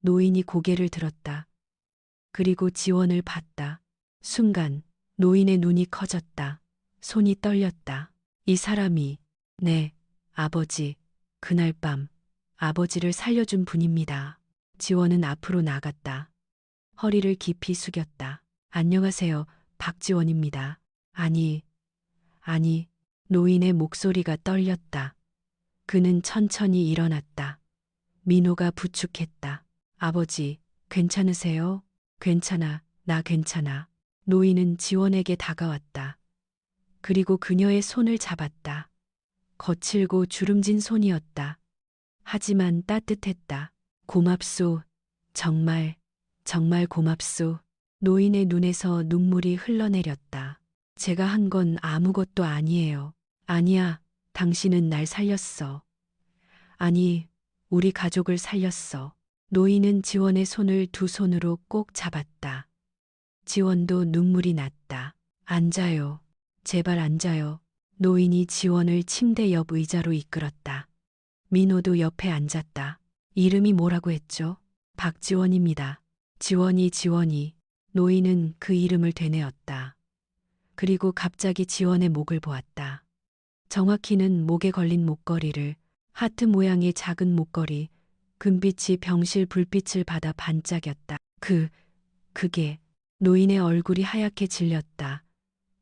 노인이 고개를 들었다. 그리고 지원을 봤다. 순간 노인의 눈이 커졌다. 손이 떨렸다. 이 사람이, 네, 아버지, 그날 밤 아버지를 살려준 분입니다. 지원은 앞으로 나갔다. 허리를 깊이 숙였다. 안녕하세요, 박지원입니다. 아니, 노인의 목소리가 떨렸다. 그는 천천히 일어났다. 민호가 부축했다. 아버지, 괜찮으세요? 괜찮아, 나 괜찮아. 노인은 지원에게 다가왔다. 그리고 그녀의 손을 잡았다. 거칠고 주름진 손이었다. 하지만 따뜻했다. 고맙소. 정말 고맙소. 노인의 눈에서 눈물이 흘러내렸다. 제가 한 건 아무것도 아니에요. 아니야, 당신은 날 살렸어. 아니, 우리 가족을 살렸어. 노인은 지원의 손을 두 손으로 꼭 잡았다. 지원도 눈물이 났다. 앉아요. 제발 앉아요. 노인이 지원을 침대 옆 의자로 이끌었다. 민호도 옆에 앉았다. 이름이 뭐라고 했죠? 박지원입니다. 지원이. 노인은 그 이름을 되뇌었다. 그리고 갑자기 지원의 목을 보았다. 정확히는 목에 걸린 목걸이를, 하트 모양의 작은 목걸이, 금빛이 병실 불빛을 받아 반짝였다. 그게, 노인의 얼굴이 하얗게 질렸다.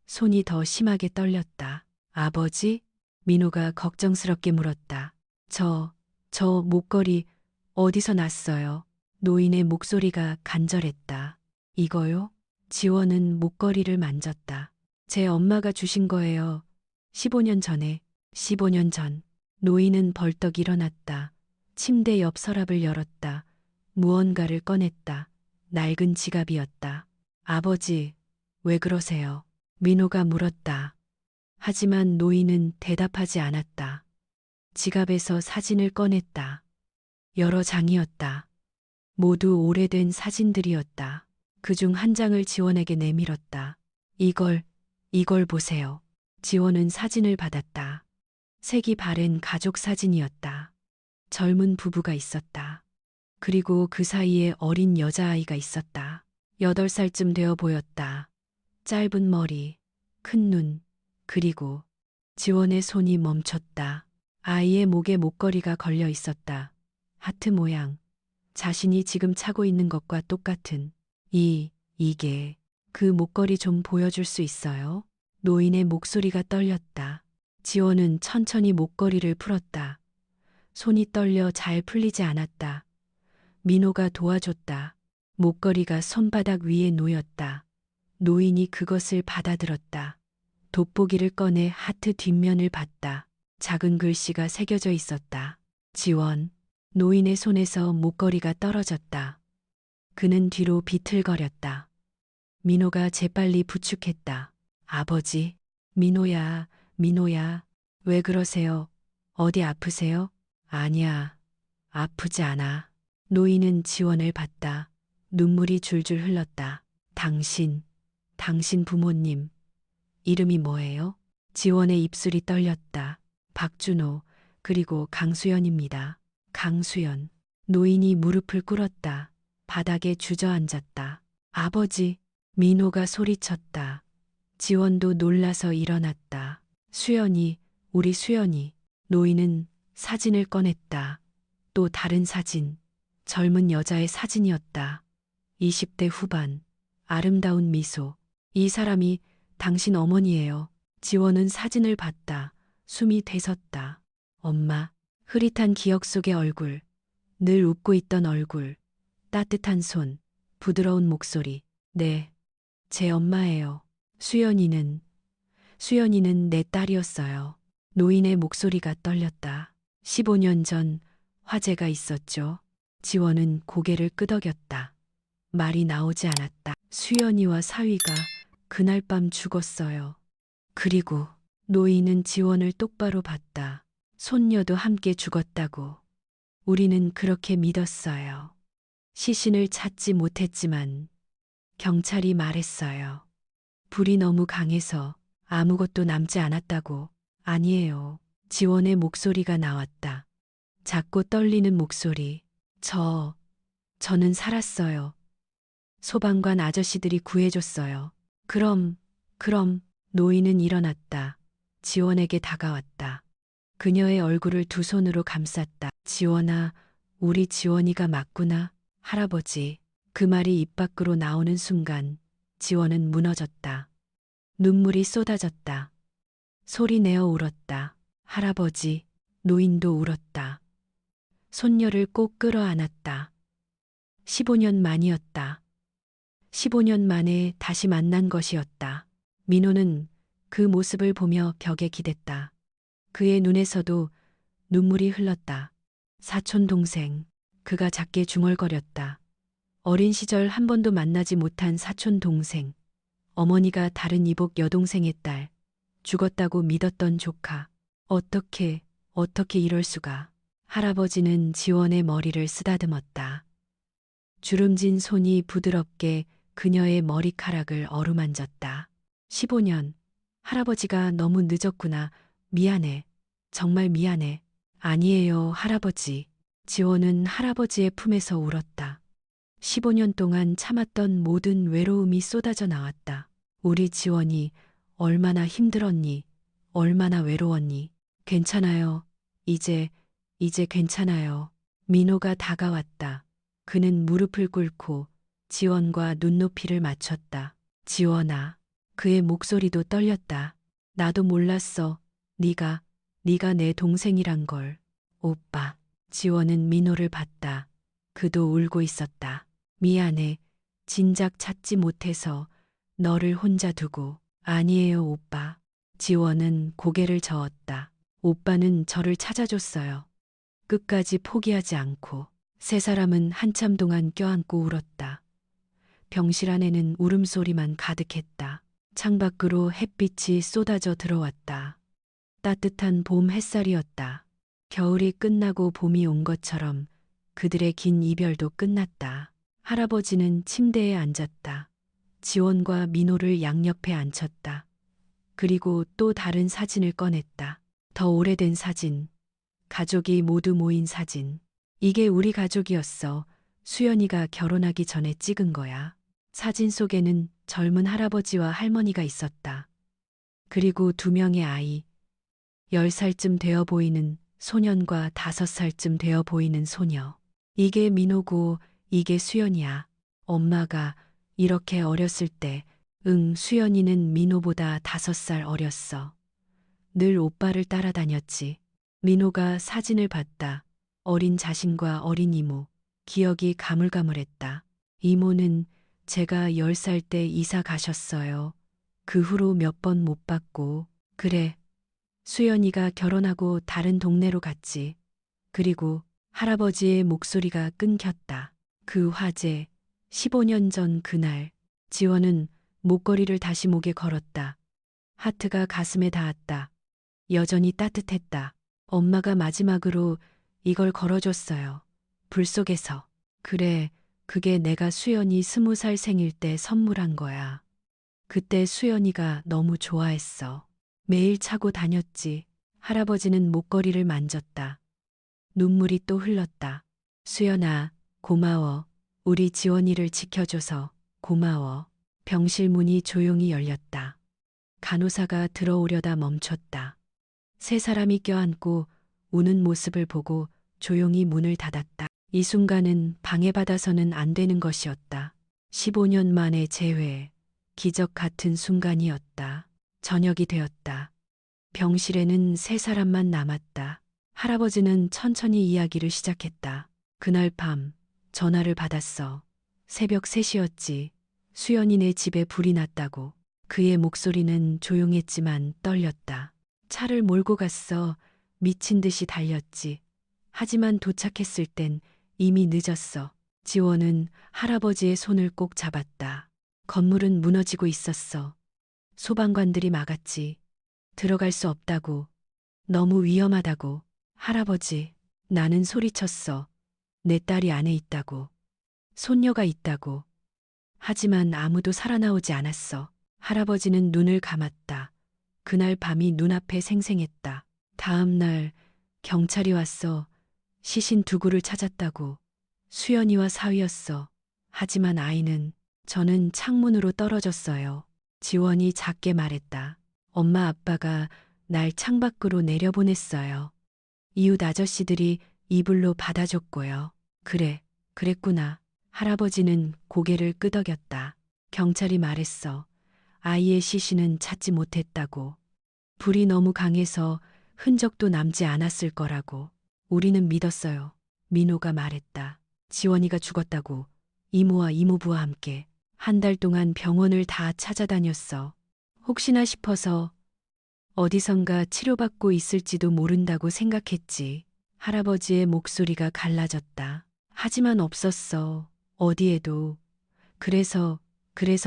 손이 더 심하게 떨렸다. 아버지? 민호가 걱정스럽게 물었다. 저 목걸이 어디서 났어요? 노인의 목소리가 간절했다. 이거요? 지원은 목걸이를 만졌다. 제 엄마가 주신 거예요. 15년 전에. 15년 전. 노인은 벌떡 일어났다. 침대 옆 서랍을 열었다. 무언가를 꺼냈다. 낡은 지갑이었다. 아버지, 왜 그러세요? 민호가 물었다. 하지만 노인은 대답하지 않았다. 지갑에서 사진을 꺼냈다. 여러 장이었다. 모두 오래된 사진들이었다. 그중 한 장을 지원에게 내밀었다. 이걸 보세요. 지원은 사진을 받았다. 색이 바랜 가족 사진이었다. 젊은 부부가 있었다. 그리고 그 사이에 어린 여자아이가 있었다. 8살쯤 되어 보였다. 짧은 머리, 큰 눈, 그리고 지원의 손이 멈췄다. 아이의 목에 목걸이가 걸려 있었다. 하트 모양. 자신이 지금 차고 있는 것과 똑같은. 이게 그 목걸이 좀 보여줄 수 있어요? 노인의 목소리가 떨렸다. 지원은 천천히 목걸이를 풀었다. 손이 떨려 잘 풀리지 않았다. 민호가 도와줬다. 목걸이가 손바닥 위에 놓였다. 노인이 그것을 받아들었다. 돋보기를 꺼내 하트 뒷면을 봤다. 작은 글씨가 새겨져 있었다. 지원. 노인의 손에서 목걸이가 떨어졌다. 그는 뒤로 비틀거렸다. 민호가 재빨리 부축했다. 아버지, 민호야, 왜 그러세요? 어디 아프세요? 아니야, 아프지 않아. 노인은 지원을 봤다. 눈물이 줄줄 흘렀다. 당신 부모님, 이름이 뭐예요? 지원의 입술이 떨렸다. 박준호, 그리고 강수연입니다. 강수연. 노인이 무릎을 꿇었다. 바닥에 주저앉았다. 아버지. 민호가 소리쳤다. 지원도 놀라서 일어났다. 수연이, 우리 수연이. 노인은 사진을 꺼냈다. 또 다른 사진. 젊은 여자의 사진이었다. 20대 후반. 아름다운 미소. 이 사람이 당신 어머니예요. 지원은 사진을 봤다. 숨이 되섰다. 엄마. 흐릿한 기억 속의 얼굴. 늘 웃고 있던 얼굴. 따뜻한 손. 부드러운 목소리. 네. 제 엄마예요. 수연이는 내 딸이었어요. 노인의 목소리가 떨렸다. 15년 전 화재가 있었죠. 지원은 고개를 끄덕였다. 말이 나오지 않았다. 수연이와 사위가 그날 밤 죽었어요. 그리고 노인은 지원을 똑바로 봤다. 손녀도 함께 죽었다고. 우리는 그렇게 믿었어요. 시신을 찾지 못했지만 경찰이 말했어요. 불이 너무 강해서 아무것도 남지 않았다고. 아니에요. 지원의 목소리가 나왔다. 작고 떨리는 목소리. 저는 살았어요. 소방관 아저씨들이 구해줬어요. 그럼, 노인은 일어났다. 지원에게 다가왔다. 그녀의 얼굴을 두 손으로 감쌌다. 지원아, 우리 지원이가 맞구나. 할아버지. 그 말이 입 밖으로 나오는 순간 지원은 무너졌다. 눈물이 쏟아졌다. 소리 내어 울었다. 할아버지. 노인도 울었다. 손녀를 꼭 끌어안았다. 15년 만이었다. 15년 만에 다시 만난 것이었다. 민호는 그 모습을 보며 벽에 기댔다. 그의 눈에서도 눈물이 흘렀다. 사촌 동생. 그가 작게 중얼거렸다. 어린 시절 한 번도 만나지 못한 사촌 동생. 어머니가 다른 이복 여동생의 딸. 죽었다고 믿었던 조카. 어떻게 이럴 수가. 할아버지는 지원의 머리를 쓰다듬었다. 주름진 손이 부드럽게 그녀의 머리카락을 어루만졌다. 15년. 할아버지가 너무 늦었구나. 미안해. 정말 미안해. 아니에요, 할아버지. 지원은 할아버지의 품에서 울었다. 15년 동안 참았던 모든 외로움이 쏟아져 나왔다. 우리 지원이 얼마나 힘들었니? 얼마나 외로웠니? 괜찮아요. 이제 괜찮아요. 민호가 다가왔다. 그는 무릎을 꿇고 지원과 눈높이를 맞췄다. 지원아. 그의 목소리도 떨렸다. 나도 몰랐어. 네가 내 동생이란 걸. 오빠. 지원은 민호를 봤다. 그도 울고 있었다. 미안해. 진작 찾지 못해서 너를 혼자 두고. 아니에요, 오빠. 지원은 고개를 저었다. 오빠는 저를 찾아줬어요. 끝까지 포기하지 않고. 세 사람은 한참 동안 껴안고 울었다. 병실 안에는 울음소리만 가득했다. 창밖으로 햇빛이 쏟아져 들어왔다. 따뜻한 봄 햇살이었다. 겨울이 끝나고 봄이 온 것처럼 그들의 긴 이별도 끝났다. 할아버지는 침대에 앉았다. 지원과 민호를 양옆에 앉혔다. 그리고 또 다른 사진을 꺼냈다. 더 오래된 사진. 가족이 모두 모인 사진. 이게 우리 가족이었어. 수연이가 결혼하기 전에 찍은 거야. 사진 속에는 젊은 할아버지와 할머니가 있었다. 그리고 두 명의 아이. 10살쯤 되어 보이는 소년과 5살쯤 되어 보이는 소녀. 이게 민호고 이게 수연이야. 엄마가 이렇게 어렸을 때, 수연이는 민호보다 5살 어렸어. 늘 오빠를 따라다녔지. 민호가 사진을 봤다. 어린 자신과 어린 이모. 기억이 가물가물했다. 이모는 제가 10살 때 이사 가셨어요. 그 후로 몇 번 못 봤고. 그래. 수연이가 결혼하고 다른 동네로 갔지. 그리고 할아버지의 목소리가 끊겼다. 그 화재, 15년 전 그날, 지원은 목걸이를 다시 목에 걸었다. 하트가 가슴에 닿았다. 여전히 따뜻했다. 엄마가 마지막으로 이걸 걸어줬어요. 불 속에서. 그래, 그게 내가 수연이 20살 생일 때 선물한 거야. 그때 수연이가 너무 좋아했어. 매일 차고 다녔지. 할아버지는 목걸이를 만졌다. 눈물이 또 흘렀다. 수연아, 고마워. 우리 지원이를 지켜줘서 고마워. 병실 문이 조용히 열렸다. 간호사가 들어오려다 멈췄다. 세 사람이 껴안고 우는 모습을 보고 조용히 문을 닫았다. 이 순간은 방해받아서는 안 되는 것이었다. 15년 만의 재회, 기적 같은 순간이었다. 저녁이 되었다. 병실에는 세 사람만 남았다. 할아버지는 천천히 이야기를 시작했다. 그날 밤 전화를 받았어. 새벽 3시였지. 수연이네 집에 불이 났다고. 그의 목소리는 조용했지만 떨렸다. 차를 몰고 갔어. 미친 듯이 달렸지. 하지만 도착했을 땐 이미 늦었어. 지원은 할아버지의 손을 꼭 잡았다. 건물은 무너지고 있었어. 소방관들이 막았지. 들어갈 수 없다고. 너무 위험하다고. 할아버지, 나는 소리쳤어. 내 딸이 안에 있다고. 손녀가 있다고. 하지만 아무도 살아나오지 않았어. 할아버지는 눈을 감았다. 그날 밤이 눈앞에 생생했다. 다음 날 경찰이 왔어. 시신 두 구를 찾았다고. 수연이와 사위였어. 하지만 아이는 저는 창문으로 떨어졌어요. 지원이 작게 말했다. 엄마 아빠가 날 창밖으로 내려보냈어요. 이웃 아저씨들이 이불로 받아줬고요. 그래, 그랬구나. 할아버지는 고개를 끄덕였다. 경찰이 말했어. 아이의 시신은 찾지 못했다고. 불이 너무 강해서 흔적도 남지 않았을 거라고. 우리는 믿었어요. 민호가 말했다. 지원이가 죽었다고. 이모와 이모부와 함께. 한 달 동안 병원을 다 찾아다녔어. 혹시나 싶어서 어디선가 치료받고 있을지도 모른다고 생각했지. 할아버지의 목소리가 갈라졌다. 하지만 없었어. 어디에도. 그래서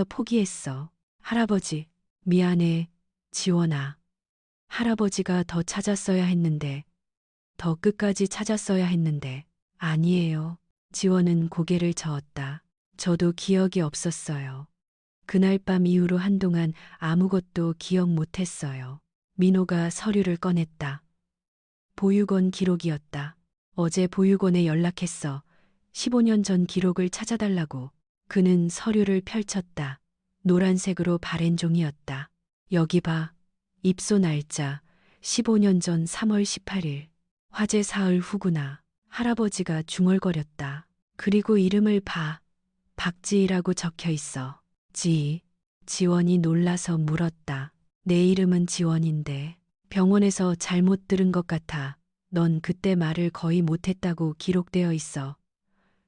포기했어. 할아버지, 미안해. 지원아. 할아버지가 더 찾았어야 했는데, 더 끝까지 찾았어야 했는데, 아니에요. 지원은 고개를 저었다. 저도 기억이 없었어요. 그날 밤 이후로 한동안 아무것도 기억 못했어요. 민호가 서류를 꺼냈다. 보육원 기록이었다. 어제 보육원에 연락했어. 15년 전 기록을 찾아달라고. 그는 서류를 펼쳤다. 노란색으로 바랜 종이였다. 여기 봐. 입소 날짜 15년 전 3월 18일. 화재 사흘 후구나. 할아버지가 중얼거렸다. 그리고 이름을 봐. 박지희라고 적혀 있어. 지원이 놀라서 물었다. 내 이름은 지원인데 병원에서 잘못 들은 것 같아. 넌 그때 말을 거의 못했다고 기록되어 있어.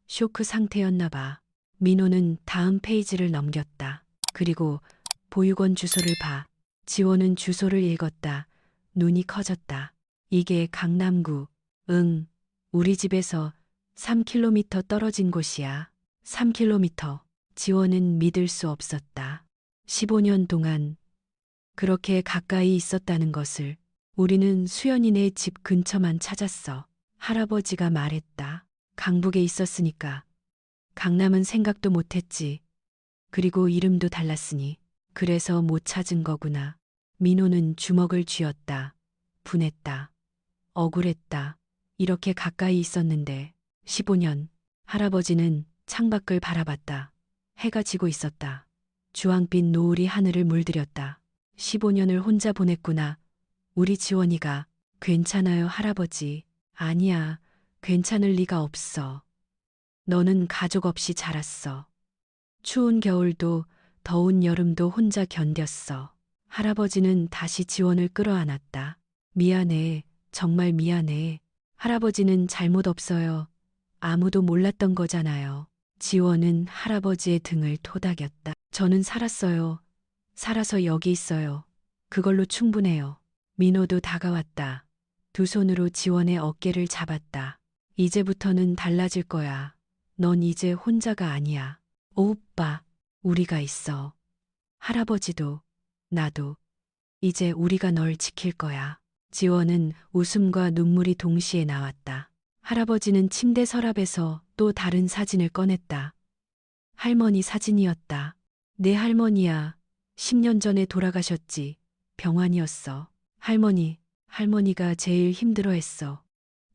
쇼크 상태였나 봐. 민호는 다음 페이지를 넘겼다. 그리고 보육원 주소를 봐. 지원은 주소를 읽었다. 눈이 커졌다. 이게 강남구. 응. 우리 집에서 3km 떨어진 곳이야. 3km. 지원은 믿을 수 없었다. 15년 동안 그렇게 가까이 있었다는 것을. 우리는 수연이네 집 근처만 찾았어. 할아버지가 말했다. 강북에 있었으니까. 강남은 생각도 못했지. 그리고 이름도 달랐으니. 그래서 못 찾은 거구나. 민호는 주먹을 쥐었다. 분했다. 억울했다. 이렇게 가까이 있었는데. 15년. 할아버지는 창밖을 바라봤다. 해가 지고 있었다. 주황빛 노을이 하늘을 물들였다. 15년을 혼자 보냈구나. 우리 지원이가. 괜찮아요, 할아버지. 아니야, 괜찮을 리가 없어. 너는 가족 없이 자랐어. 추운 겨울도 더운 여름도 혼자 견뎠어. 할아버지는 다시 지원을 끌어안았다. 미안해, 정말 미안해. 할아버지는 잘못 없어요. 아무도 몰랐던 거잖아요. 지원은 할아버지의 등을 토닥였다. 저는 살았어요. 살아서 여기 있어요. 그걸로 충분해요. 민호도 다가왔다. 두 손으로 지원의 어깨를 잡았다. 이제부터는 달라질 거야. 넌 이제 혼자가 아니야. 오빠, 우리가 있어. 할아버지도, 나도. 이제 우리가 널 지킬 거야. 지원은 웃음과 눈물이 동시에 나왔다. 할아버지는 침대 서랍에서 또 다른 사진을 꺼냈다. 할머니 사진이었다. 내 할머니야. 10년 전에 돌아가셨지. 병환이었어. 할머니가 제일 힘들어했어.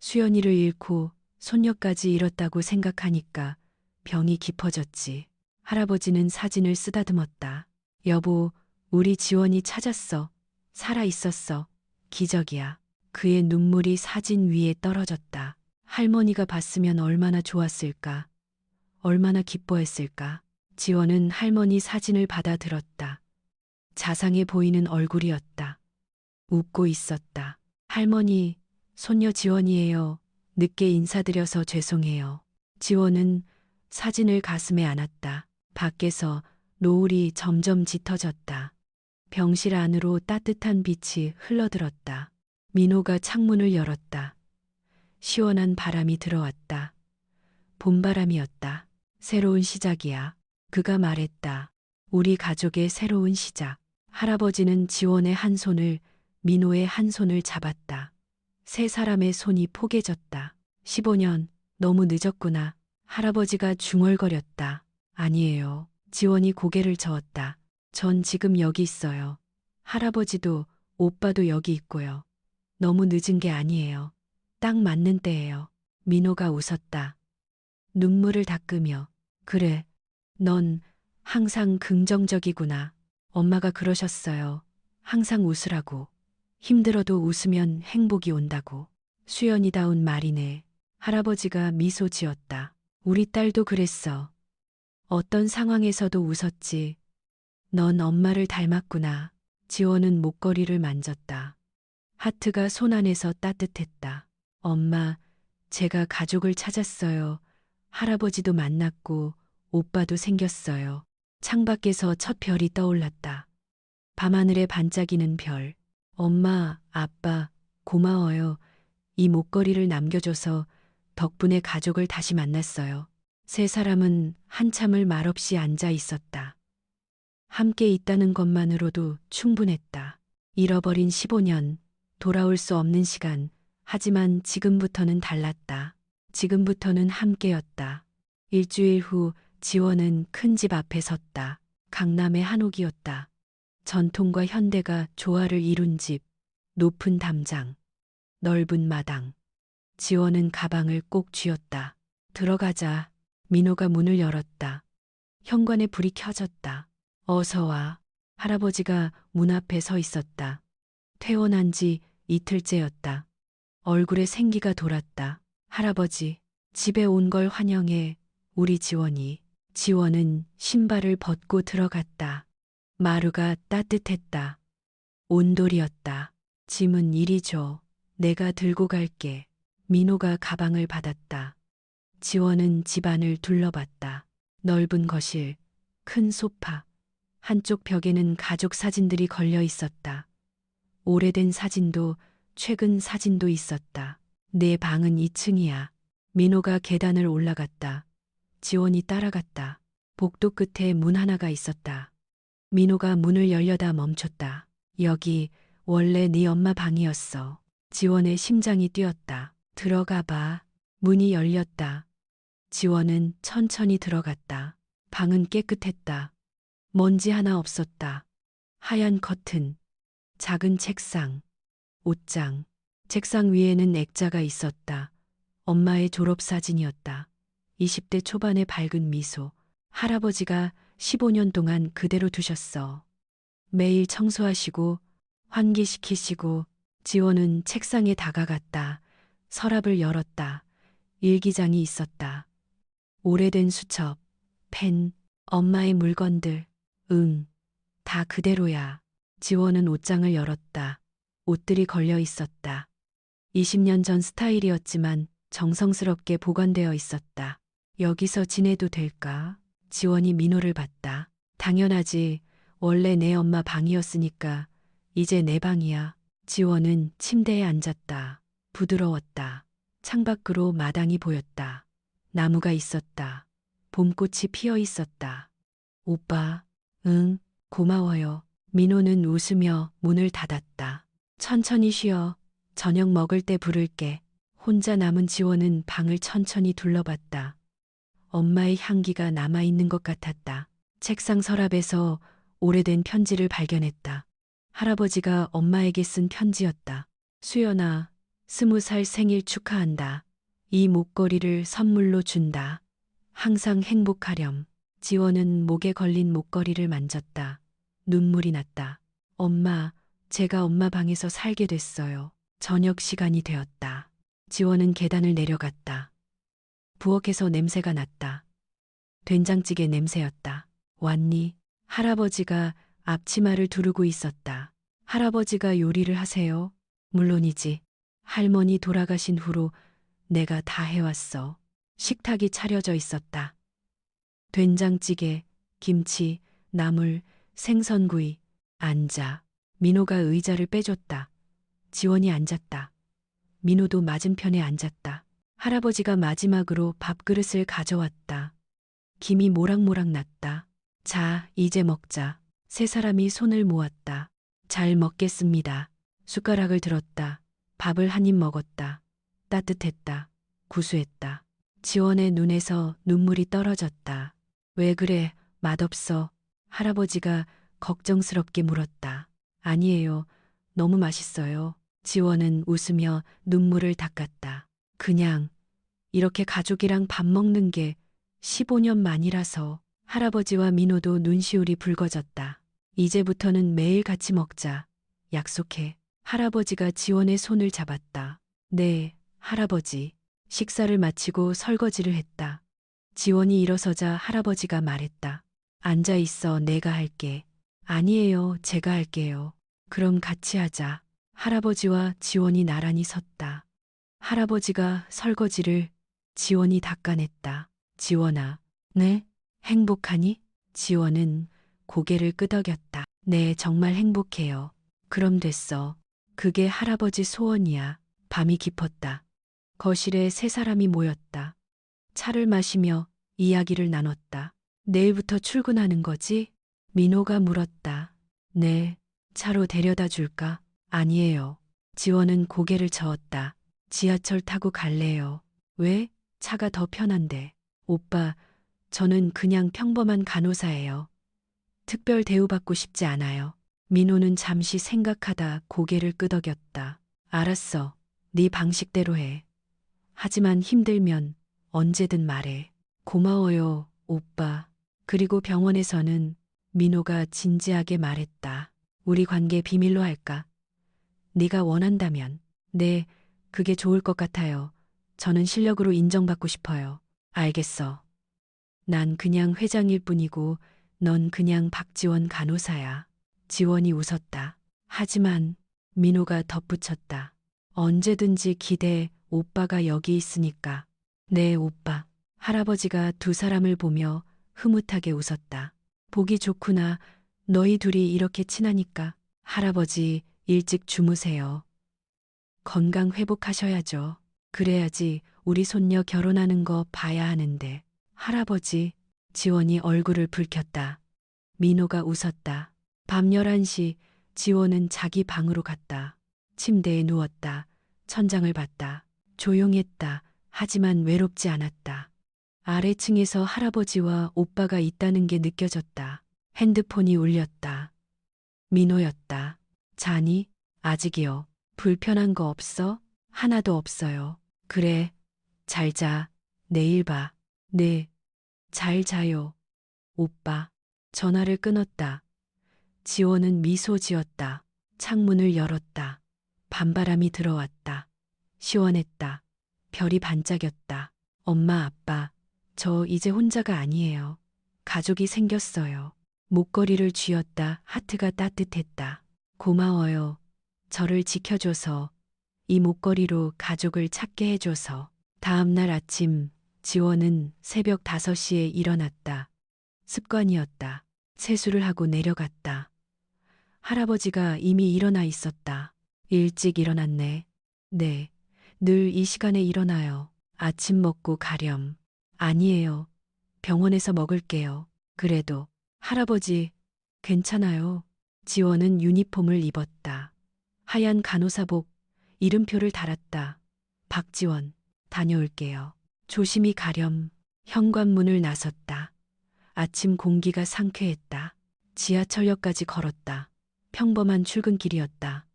수연이를 잃고 손녀까지 잃었다고 생각하니까 병이 깊어졌지. 할아버지는 사진을 쓰다듬었다. 여보, 우리 지원이 찾았어. 살아 있었어. 기적이야. 그의 눈물이 사진 위에 떨어졌다. 할머니가 봤으면 얼마나 좋았을까. 얼마나 기뻐했을까. 지원은 할머니 사진을 받아들었다. 자상해 보이는 얼굴이었다. 웃고 있었다. 할머니, 손녀 지원이에요. 늦게 인사드려서 죄송해요. 지원은 사진을 가슴에 안았다. 밖에서 노을이 점점 짙어졌다. 병실 안으로 따뜻한 빛이 흘러들었다. 민호가 창문을 열었다. 시원한 바람이 들어왔다. 봄바람이었다. 새로운 시작이야. 그가 말했다. 우리 가족의 새로운 시작. 할아버지는 지원의 한 손을, 민호의 한 손을 잡았다. 세 사람의 손이 포개졌다. 15년, 너무 늦었구나. 할아버지가 중얼거렸다. 아니에요. 지원이 고개를 저었다. 전 지금 여기 있어요. 할아버지도 오빠도 여기 있고요. 너무 늦은 게 아니에요. 딱 맞는 때예요. 민호가 웃었다. 눈물을 닦으며. 그래, 넌 항상 긍정적이구나. 엄마가 그러셨어요. 항상 웃으라고. 힘들어도 웃으면 행복이 온다고. 수연이다운 말이네. 할아버지가 미소 지었다. 우리 딸도 그랬어. 어떤 상황에서도 웃었지. 넌 엄마를 닮았구나. 지원은 목걸이를 만졌다. 하트가 손 안에서 따뜻했다. 엄마, 제가 가족을 찾았어요. 할아버지도 만났고 오빠도 생겼어요. 창밖에서 첫 별이 떠올랐다. 밤하늘에 반짝이는 별. 엄마, 아빠, 고마워요. 이 목걸이를 남겨줘서 덕분에 가족을 다시 만났어요. 세 사람은 한참을 말없이 앉아 있었다. 함께 있다는 것만으로도 충분했다. 잃어버린 15년, 돌아올 수 없는 시간. 하지만 지금부터는 달랐다. 지금부터는 함께였다. 일주일 후 지원은 큰 집 앞에 섰다. 강남의 한옥이었다. 전통과 현대가 조화를 이룬 집, 높은 담장, 넓은 마당. 지원은 가방을 꼭 쥐었다. 들어가자. 민호가 문을 열었다. 현관에 불이 켜졌다. 어서 와. 할아버지가 문 앞에 서 있었다. 퇴원한 지 이틀째였다. 얼굴에 생기가 돌았다. 할아버지, 집에 온 걸 환영해. 우리 지원이. 지원은 신발을 벗고 들어갔다. 마루가 따뜻했다. 온돌이었다. 짐은 이리 줘. 내가 들고 갈게. 민호가 가방을 받았다. 지원은 집안을 둘러봤다. 넓은 거실, 큰 소파. 한쪽 벽에는 가족 사진들이 걸려 있었다. 오래된 사진도 최근 사진도 있었다. 내 방은 2층이야. 민호가 계단을 올라갔다. 지원이 따라갔다. 복도 끝에 문 하나가 있었다. 민호가 문을 열려다 멈췄다. 여기 원래 네 엄마 방이었어. 지원의 심장이 뛰었다. 들어가 봐. 문이 열렸다. 지원은 천천히 들어갔다. 방은 깨끗했다. 먼지 하나 없었다. 하얀 커튼, 작은 책상, 옷장. 책상 위에는 액자가 있었다. 엄마의 졸업사진이었다. 20대 초반의 밝은 미소. 할아버지가 15년 동안 그대로 두셨어. 매일 청소하시고 환기시키시고. 지원은 책상에 다가갔다. 서랍을 열었다. 일기장이 있었다. 오래된 수첩, 펜, 엄마의 물건들. 응, 다 그대로야. 지원은 옷장을 열었다. 옷들이 걸려 있었다. 20년 전 스타일이었지만 정성스럽게 보관되어 있었다. 여기서 지내도 될까? 지원이 민호를 봤다. 당연하지. 원래 내 엄마 방이었으니까 이제 내 방이야. 지원은 침대에 앉았다. 부드러웠다. 창밖으로 마당이 보였다. 나무가 있었다. 봄꽃이 피어 있었다. 오빠, 응, 고마워요. 민호는 웃으며 문을 닫았다. 천천히 쉬어. 저녁 먹을 때 부를게. 혼자 남은 지원은 방을 천천히 둘러봤다. 엄마의 향기가 남아있는 것 같았다. 책상 서랍에서 오래된 편지를 발견했다. 할아버지가 엄마에게 쓴 편지였다. 수연아, 20살 생일 축하한다. 이 목걸이를 선물로 준다. 항상 행복하렴. 지원은 목에 걸린 목걸이를 만졌다. 눈물이 났다. 엄마, 제가 엄마 방에서 살게 됐어요. 저녁 시간이 되었다. 지원은 계단을 내려갔다. 부엌에서 냄새가 났다. 된장찌개 냄새였다. 왔니? 할아버지가 앞치마를 두르고 있었다. 할아버지가 요리를 하세요? 물론이지. 할머니 돌아가신 후로 내가 다 해왔어. 식탁이 차려져 있었다. 된장찌개, 김치, 나물, 생선구이. 앉아. 민호가 의자를 빼줬다. 지원이 앉았다. 민호도 맞은편에 앉았다. 할아버지가 마지막으로 밥그릇을 가져왔다. 김이 모락모락 났다. 자, 이제 먹자. 세 사람이 손을 모았다. 잘 먹겠습니다. 숟가락을 들었다. 밥을 한 입 먹었다. 따뜻했다. 구수했다. 지원의 눈에서 눈물이 떨어졌다. 왜 그래? 맛없어. 할아버지가 걱정스럽게 물었다. 아니에요. 너무 맛있어요. 지원은 웃으며 눈물을 닦았다. 그냥 이렇게 가족이랑 밥 먹는 게 15년 만이라서. 할아버지와 민호도 눈시울이 붉어졌다. 이제부터는 매일 같이 먹자. 약속해. 할아버지가 지원의 손을 잡았다. 네, 할아버지. 식사를 마치고 설거지를 했다. 지원이 일어서자 할아버지가 말했다. 앉아 있어, 내가 할게. 아니에요, 제가 할게요. 그럼 같이 하자. 할아버지와 지원이 나란히 섰다. 할아버지가 설거지를, 지원이 닦아냈다. 지원아, 네? 행복하니? 지원은 고개를 끄덕였다. 네, 정말 행복해요. 그럼 됐어. 그게 할아버지 소원이야. 밤이 깊었다. 거실에 세 사람이 모였다. 차를 마시며 이야기를 나눴다. 내일부터 출근하는 거지? 민호가 물었다. 네. 차로 데려다 줄까? 아니에요. 지원은 고개를 저었다. 지하철 타고 갈래요. 왜? 차가 더 편한데. 오빠, 저는 그냥 평범한 간호사예요. 특별 대우받고 싶지 않아요. 민호는 잠시 생각하다 고개를 끄덕였다. 알았어. 네 방식대로 해. 하지만 힘들면 언제든 말해. 고마워요, 오빠. 그리고 병원에서는 민호가 진지하게 말했다. 우리 관계 비밀로 할까? 네가 원한다면. 네, 그게 좋을 것 같아요. 저는 실력으로 인정받고 싶어요. 알겠어. 난 그냥 회장일 뿐이고 넌 그냥 박지원 간호사야. 지원이 웃었다. 하지만 민호가 덧붙였다. 언제든지 기대해. 오빠가 여기 있으니까. 네, 오빠. 할아버지가 두 사람을 보며 흐뭇하게 웃었다. 보기 좋구나. 너희 둘이 이렇게 친하니까. 할아버지, 일찍 주무세요. 건강 회복하셔야죠. 그래야지 우리 손녀 결혼하는 거 봐야 하는데. 할아버지, 지원이 얼굴을 붉혔다. 민호가 웃었다. 밤 11시 지원은 자기 방으로 갔다. 침대에 누웠다. 천장을 봤다. 조용했다. 하지만 외롭지 않았다. 아래층에서 할아버지와 오빠가 있다는 게 느껴졌다. 핸드폰이 울렸다. 민호였다. 자니? 아직이요. 불편한 거 없어? 하나도 없어요. 그래. 잘 자. 내일 봐. 네. 잘 자요. 오빠. 전화를 끊었다. 지원은 미소 지었다. 창문을 열었다. 밤바람이 들어왔다. 시원했다. 별이 반짝였다. 엄마, 아빠. 저 이제 혼자가 아니에요. 가족이 생겼어요. 목걸이를 쥐었다. 하트가 따뜻했다. 고마워요. 저를 지켜줘서. 이 목걸이로 가족을 찾게 해줘서. 다음 날 아침 지원은 새벽 5시에 일어났다. 습관이었다. 세수를 하고 내려갔다. 할아버지가 이미 일어나 있었다. 일찍 일어났네. 네. 늘 이 시간에 일어나요. 아침 먹고 가렴. 아니에요. 병원에서 먹을게요. 그래도 할아버지 괜찮아요. 지원은 유니폼을 입었다. 하얀 간호사복, 이름표를 달았다. 박지원, 다녀올게요. 조심히 가렴. 현관문을 나섰다. 아침 공기가 상쾌했다. 지하철역까지 걸었다. 평범한 출근길이었다.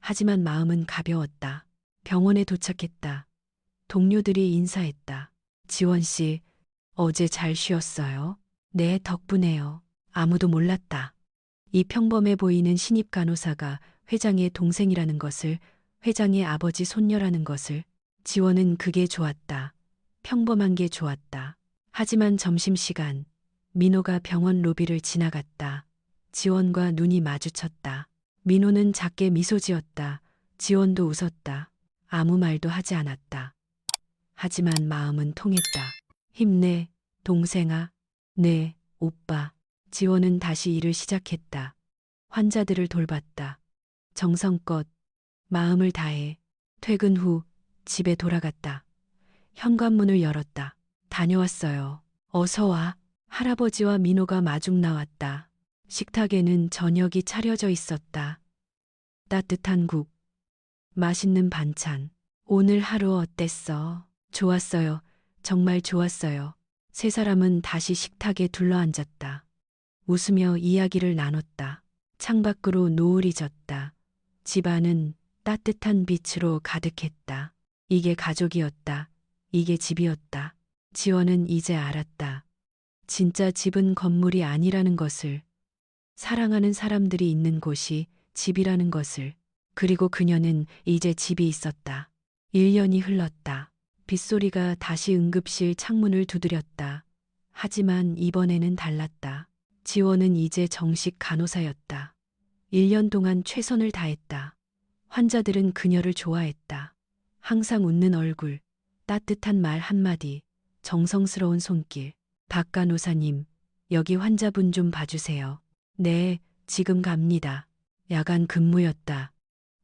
하지만 마음은 가벼웠다. 병원에 도착했다. 동료들이 인사했다. 지원 씨, 어제 잘 쉬었어요? 네, 덕분에요. 아무도 몰랐다. 이 평범해 보이는 신입 간호사가 회장의 동생이라는 것을, 회장의 아버지 손녀라는 것을. 지원은 그게 좋았다. 평범한 게 좋았다. 하지만 점심시간, 민호가 병원 로비를 지나갔다. 지원과 눈이 마주쳤다. 민호는 작게 미소 지었다. 지원도 웃었다. 아무 말도 하지 않았다. 하지만 마음은 통했다. 힘내, 동생아. 네, 오빠. 지원은 다시 일을 시작했다. 환자들을 돌봤다. 정성껏, 마음을 다해. 퇴근 후 집에 돌아갔다. 현관문을 열었다. 다녀왔어요. 어서 와. 할아버지와 민호가 마중 나왔다. 식탁에는 저녁이 차려져 있었다. 따뜻한 국, 맛있는 반찬. 오늘 하루 어땠어? 좋았어요. 정말 좋았어요. 세 사람은 다시 식탁에 둘러앉았다. 웃으며 이야기를 나눴다. 창밖으로 노을이 졌다. 집안은 따뜻한 빛으로 가득했다. 이게 가족이었다. 이게 집이었다. 지원은 이제 알았다. 진짜 집은 건물이 아니라는 것을. 사랑하는 사람들이 있는 곳이 집이라는 것을. 그리고 그녀는 이제 집이 있었다. 1년이 흘렀다. 빗소리가 다시 응급실 창문을 두드렸다. 하지만 이번에는 달랐다. 지원은 이제 정식 간호사였다. 1년 동안 최선을 다했다. 환자들은 그녀를 좋아했다. 항상 웃는 얼굴, 따뜻한 말 한마디, 정성스러운 손길. 박 간호사님, 여기 환자분 좀 봐주세요. 네, 지금 갑니다. 야간 근무였다.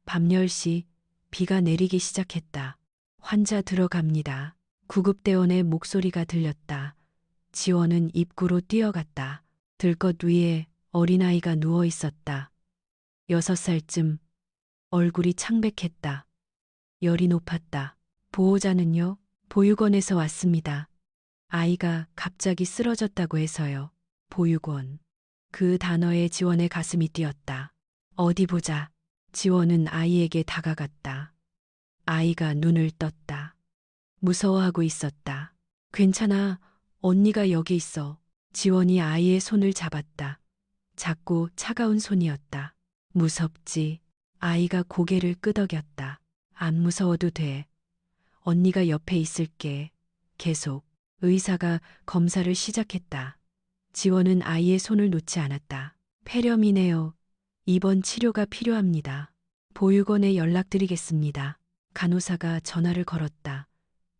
밤 10시, 비가 내리기 시작했다. 환자 들어갑니다. 구급대원의 목소리가 들렸다. 지원은 입구로 뛰어갔다. 들것 위에 어린아이가 누워 있었다. 6살쯤. 얼굴이 창백했다. 열이 높았다. 보호자는요? 보육원에서 왔습니다. 아이가 갑자기 쓰러졌다고 해서요. 보육원. 그 단어에 지원의 가슴이 뛰었다. 어디 보자. 지원은 아이에게 다가갔다. 아이가 눈을 떴다. 무서워하고 있었다. 괜찮아. 언니가 여기 있어. 지원이 아이의 손을 잡았다. 작고 차가운 손이었다. 무섭지. 아이가 고개를 끄덕였다. 안 무서워도 돼. 언니가 옆에 있을게. 계속. 의사가 검사를 시작했다. 지원은 아이의 손을 놓지 않았다. 폐렴이네요. 입원 치료가 필요합니다. 보육원에 연락드리겠습니다. 간호사가 전화를 걸었다.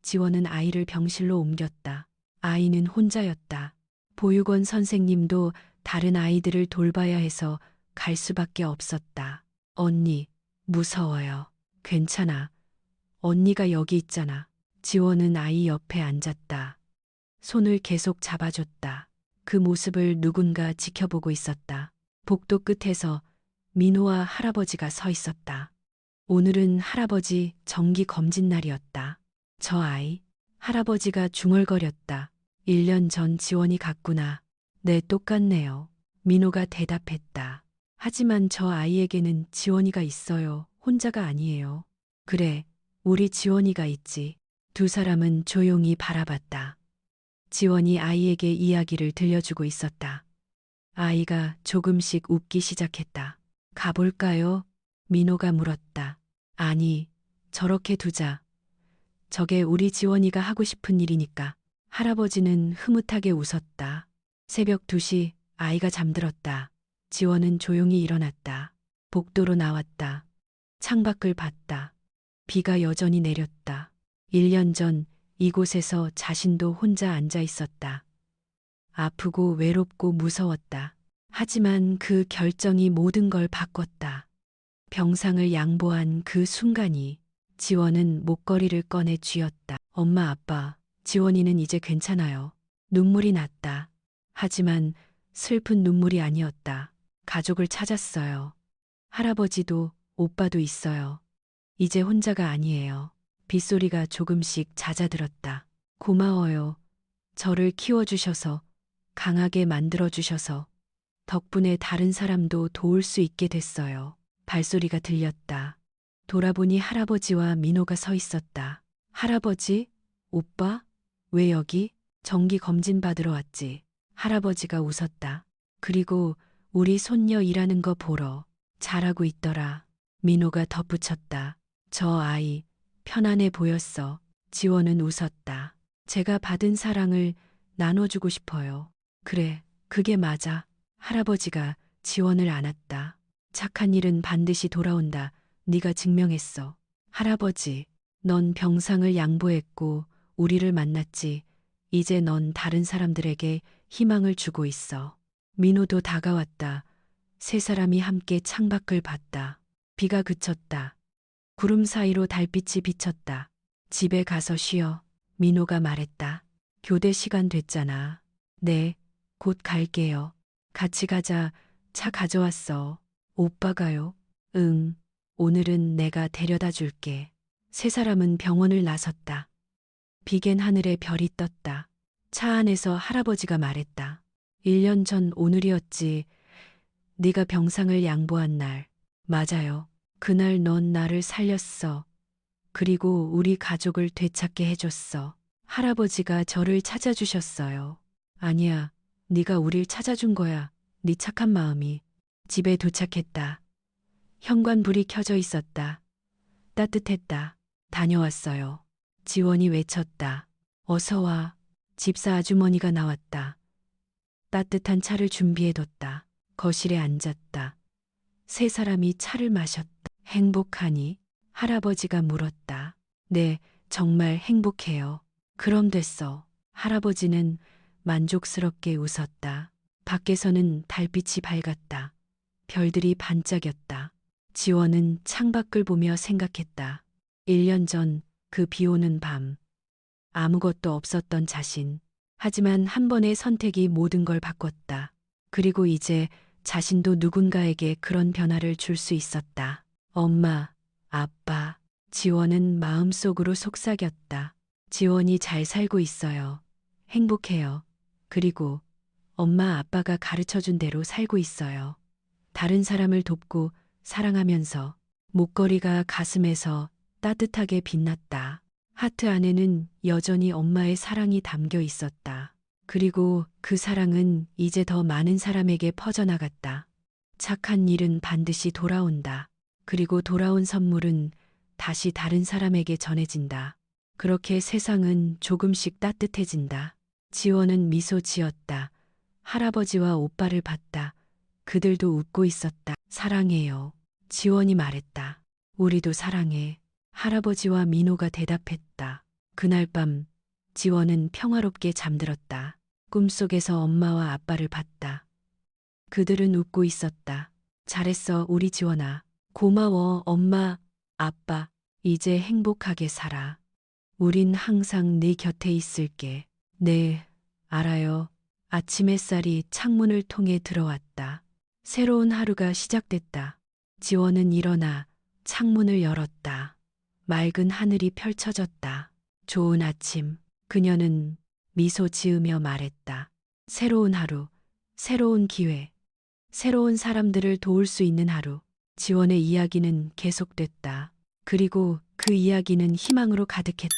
지원은 아이를 병실로 옮겼다. 아이는 혼자였다. 보육원 선생님도 다른 아이들을 돌봐야 해서 갈 수밖에 없었다. 언니, 무서워요. 괜찮아. 언니가 여기 있잖아. 지원은 아이 옆에 앉았다. 손을 계속 잡아줬다. 그 모습을 누군가 지켜보고 있었다. 복도 끝에서 민호와 할아버지가 서 있었다. 오늘은 할아버지 정기 검진 날이었다. 저 아이, 할아버지가 중얼거렸다. 1년 전 지원이 갔구나. 네, 똑같네요. 민호가 대답했다. 하지만 저 아이에게는 지원이가 있어요. 혼자가 아니에요. 그래, 우리 지원이가 있지. 두 사람은 조용히 바라봤다. 지원이 아이에게 이야기를 들려주고 있었다. 아이가 조금씩 웃기 시작했다. 가볼까요? 민호가 물었다. 아니, 저렇게 두자. 저게 우리 지원이가 하고 싶은 일이니까. 할아버지는 흐뭇하게 웃었다. 새벽 2시 아이가 잠들었다. 지원은 조용히 일어났다. 복도로 나왔다. 창밖을 봤다. 비가 여전히 내렸다. 1년 전 이곳에서 자신도 혼자 앉아 있었다. 아프고 외롭고 무서웠다. 하지만 그 결정이 모든 걸 바꿨다. 병상을 양보한 그 순간이. 지원은 목걸이를 꺼내 쥐었다. 엄마, 아빠, 지원이는 이제 괜찮아요. 눈물이 났다. 하지만 슬픈 눈물이 아니었다. 가족을 찾았어요. 할아버지도 오빠도 있어요. 이제 혼자가 아니에요. 빗소리가 조금씩 잦아들었다. 고마워요. 저를 키워주셔서, 강하게 만들어주셔서, 덕분에 다른 사람도 도울 수 있게 됐어요. 발소리가 들렸다. 돌아보니 할아버지와 민호가 서 있었다. 할아버지? 오빠? 왜 여기? 정기 검진 받으러 왔지. 할아버지가 웃었다. 그리고 우리 손녀 일하는 거 보러 잘하고 있더라. 민호가 덧붙였다. 저 아이 편안해 보였어. 지원은 웃었다. 제가 받은 사랑을 나눠주고 싶어요. 그래, 그게 맞아. 할아버지가 지원을 안았다. 착한 일은 반드시 돌아온다. 네가 증명했어. 할아버지, 넌 병상을 양보했고 우리를 만났지. 이제 넌 다른 사람들에게 희망을 주고 있어. 민호도 다가왔다. 세 사람이 함께 창밖을 봤다. 비가 그쳤다. 구름 사이로 달빛이 비쳤다. 집에 가서 쉬어. 민호가 말했다. 교대 시간 됐잖아. 네, 곧 갈게요. 같이 가자. 차 가져왔어. 오빠가요? 응, 오늘은 내가 데려다 줄게. 세 사람은 병원을 나섰다. 비갠 하늘에 별이 떴다. 차 안에서 할아버지가 말했다. 1년 전 오늘이었지. 네가 병상을 양보한 날. 맞아요. 그날 넌 나를 살렸어. 그리고 우리 가족을 되찾게 해줬어. 할아버지가 저를 찾아주셨어요. 아니야, 네가 우릴 찾아준 거야. 네 착한 마음이. 집에 도착했다. 현관불이 켜져 있었다. 따뜻했다. 다녀왔어요. 지원이 외쳤다. 어서 와. 집사 아주머니가 나왔다. 따뜻한 차를 준비해뒀다. 거실에 앉았다. 세 사람이 차를 마셨다. 행복하니? 할아버지가 물었다. 네, 정말 행복해요. 그럼 됐어. 할아버지는 만족스럽게 웃었다. 밖에서는 달빛이 밝았다. 별들이 반짝였다. 지원은 창밖을 보며 생각했다. 1년 전 그 비 오는 밤. 아무것도 없었던 자신. 하지만 한 번의 선택이 모든 걸 바꿨다. 그리고 이제 자신도 누군가에게 그런 변화를 줄 수 있었다. 엄마, 아빠. 지원은 마음속으로 속삭였다. 지원이 잘 살고 있어요. 행복해요. 그리고 엄마 아빠가 가르쳐준 대로 살고 있어요. 다른 사람을 돕고 사랑하면서. 목걸이가 가슴에서 따뜻하게 빛났다. 하트 안에는 여전히 엄마의 사랑이 담겨 있었다. 그리고 그 사랑은 이제 더 많은 사람에게 퍼져나갔다. 착한 일은 반드시 돌아온다. 그리고 돌아온 선물은 다시 다른 사람에게 전해진다. 그렇게 세상은 조금씩 따뜻해진다. 지원은 미소 지었다. 할아버지와 오빠를 봤다. 그들도 웃고 있었다. 사랑해요. 지원이 말했다. 우리도 사랑해. 할아버지와 민호가 대답했다. 그날 밤 지원은 평화롭게 잠들었다. 꿈속에서 엄마와 아빠를 봤다. 그들은 웃고 있었다. 잘했어, 우리 지원아. 고마워, 엄마, 아빠. 이제 행복하게 살아. 우린 항상 네 곁에 있을게. 네, 알아요. 아침 햇살이 창문을 통해 들어왔다. 새로운 하루가 시작됐다. 지원은 일어나 창문을 열었다. 맑은 하늘이 펼쳐졌다. 좋은 아침. 그녀는 미소 지으며 말했다. 새로운 하루, 새로운 기회, 새로운 사람들을 도울 수 있는 하루. 지원의 이야기는 계속됐다. 그리고 그 이야기는 희망으로 가득했다.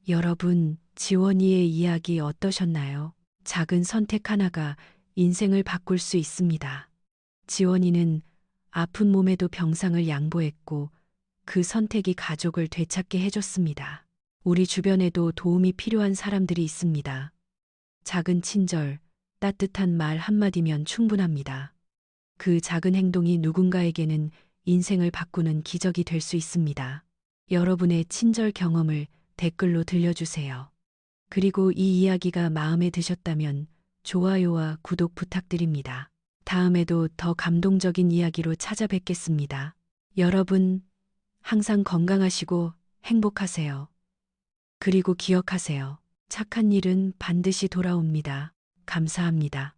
여러분, 지원이의 이야기 어떠셨나요? 작은 선택 하나가 인생을 바꿀 수 있습니다. 지원이는 아픈 몸에도 병상을 양보했고 그 선택이 가족을 되찾게 해줬습니다. 우리 주변에도 도움이 필요한 사람들이 있습니다. 작은 친절, 따뜻한 말 한마디면 충분합니다. 그 작은 행동이 누군가에게는 인생을 바꾸는 기적이 될 수 있습니다. 여러분의 친절 경험을 댓글로 들려주세요. 그리고 이 이야기가 마음에 드셨다면 좋아요와 구독 부탁드립니다. 다음에도 더 감동적인 이야기로 찾아뵙겠습니다. 여러분, 항상 건강하시고 행복하세요. 그리고 기억하세요. 착한 일은 반드시 돌아옵니다. 감사합니다.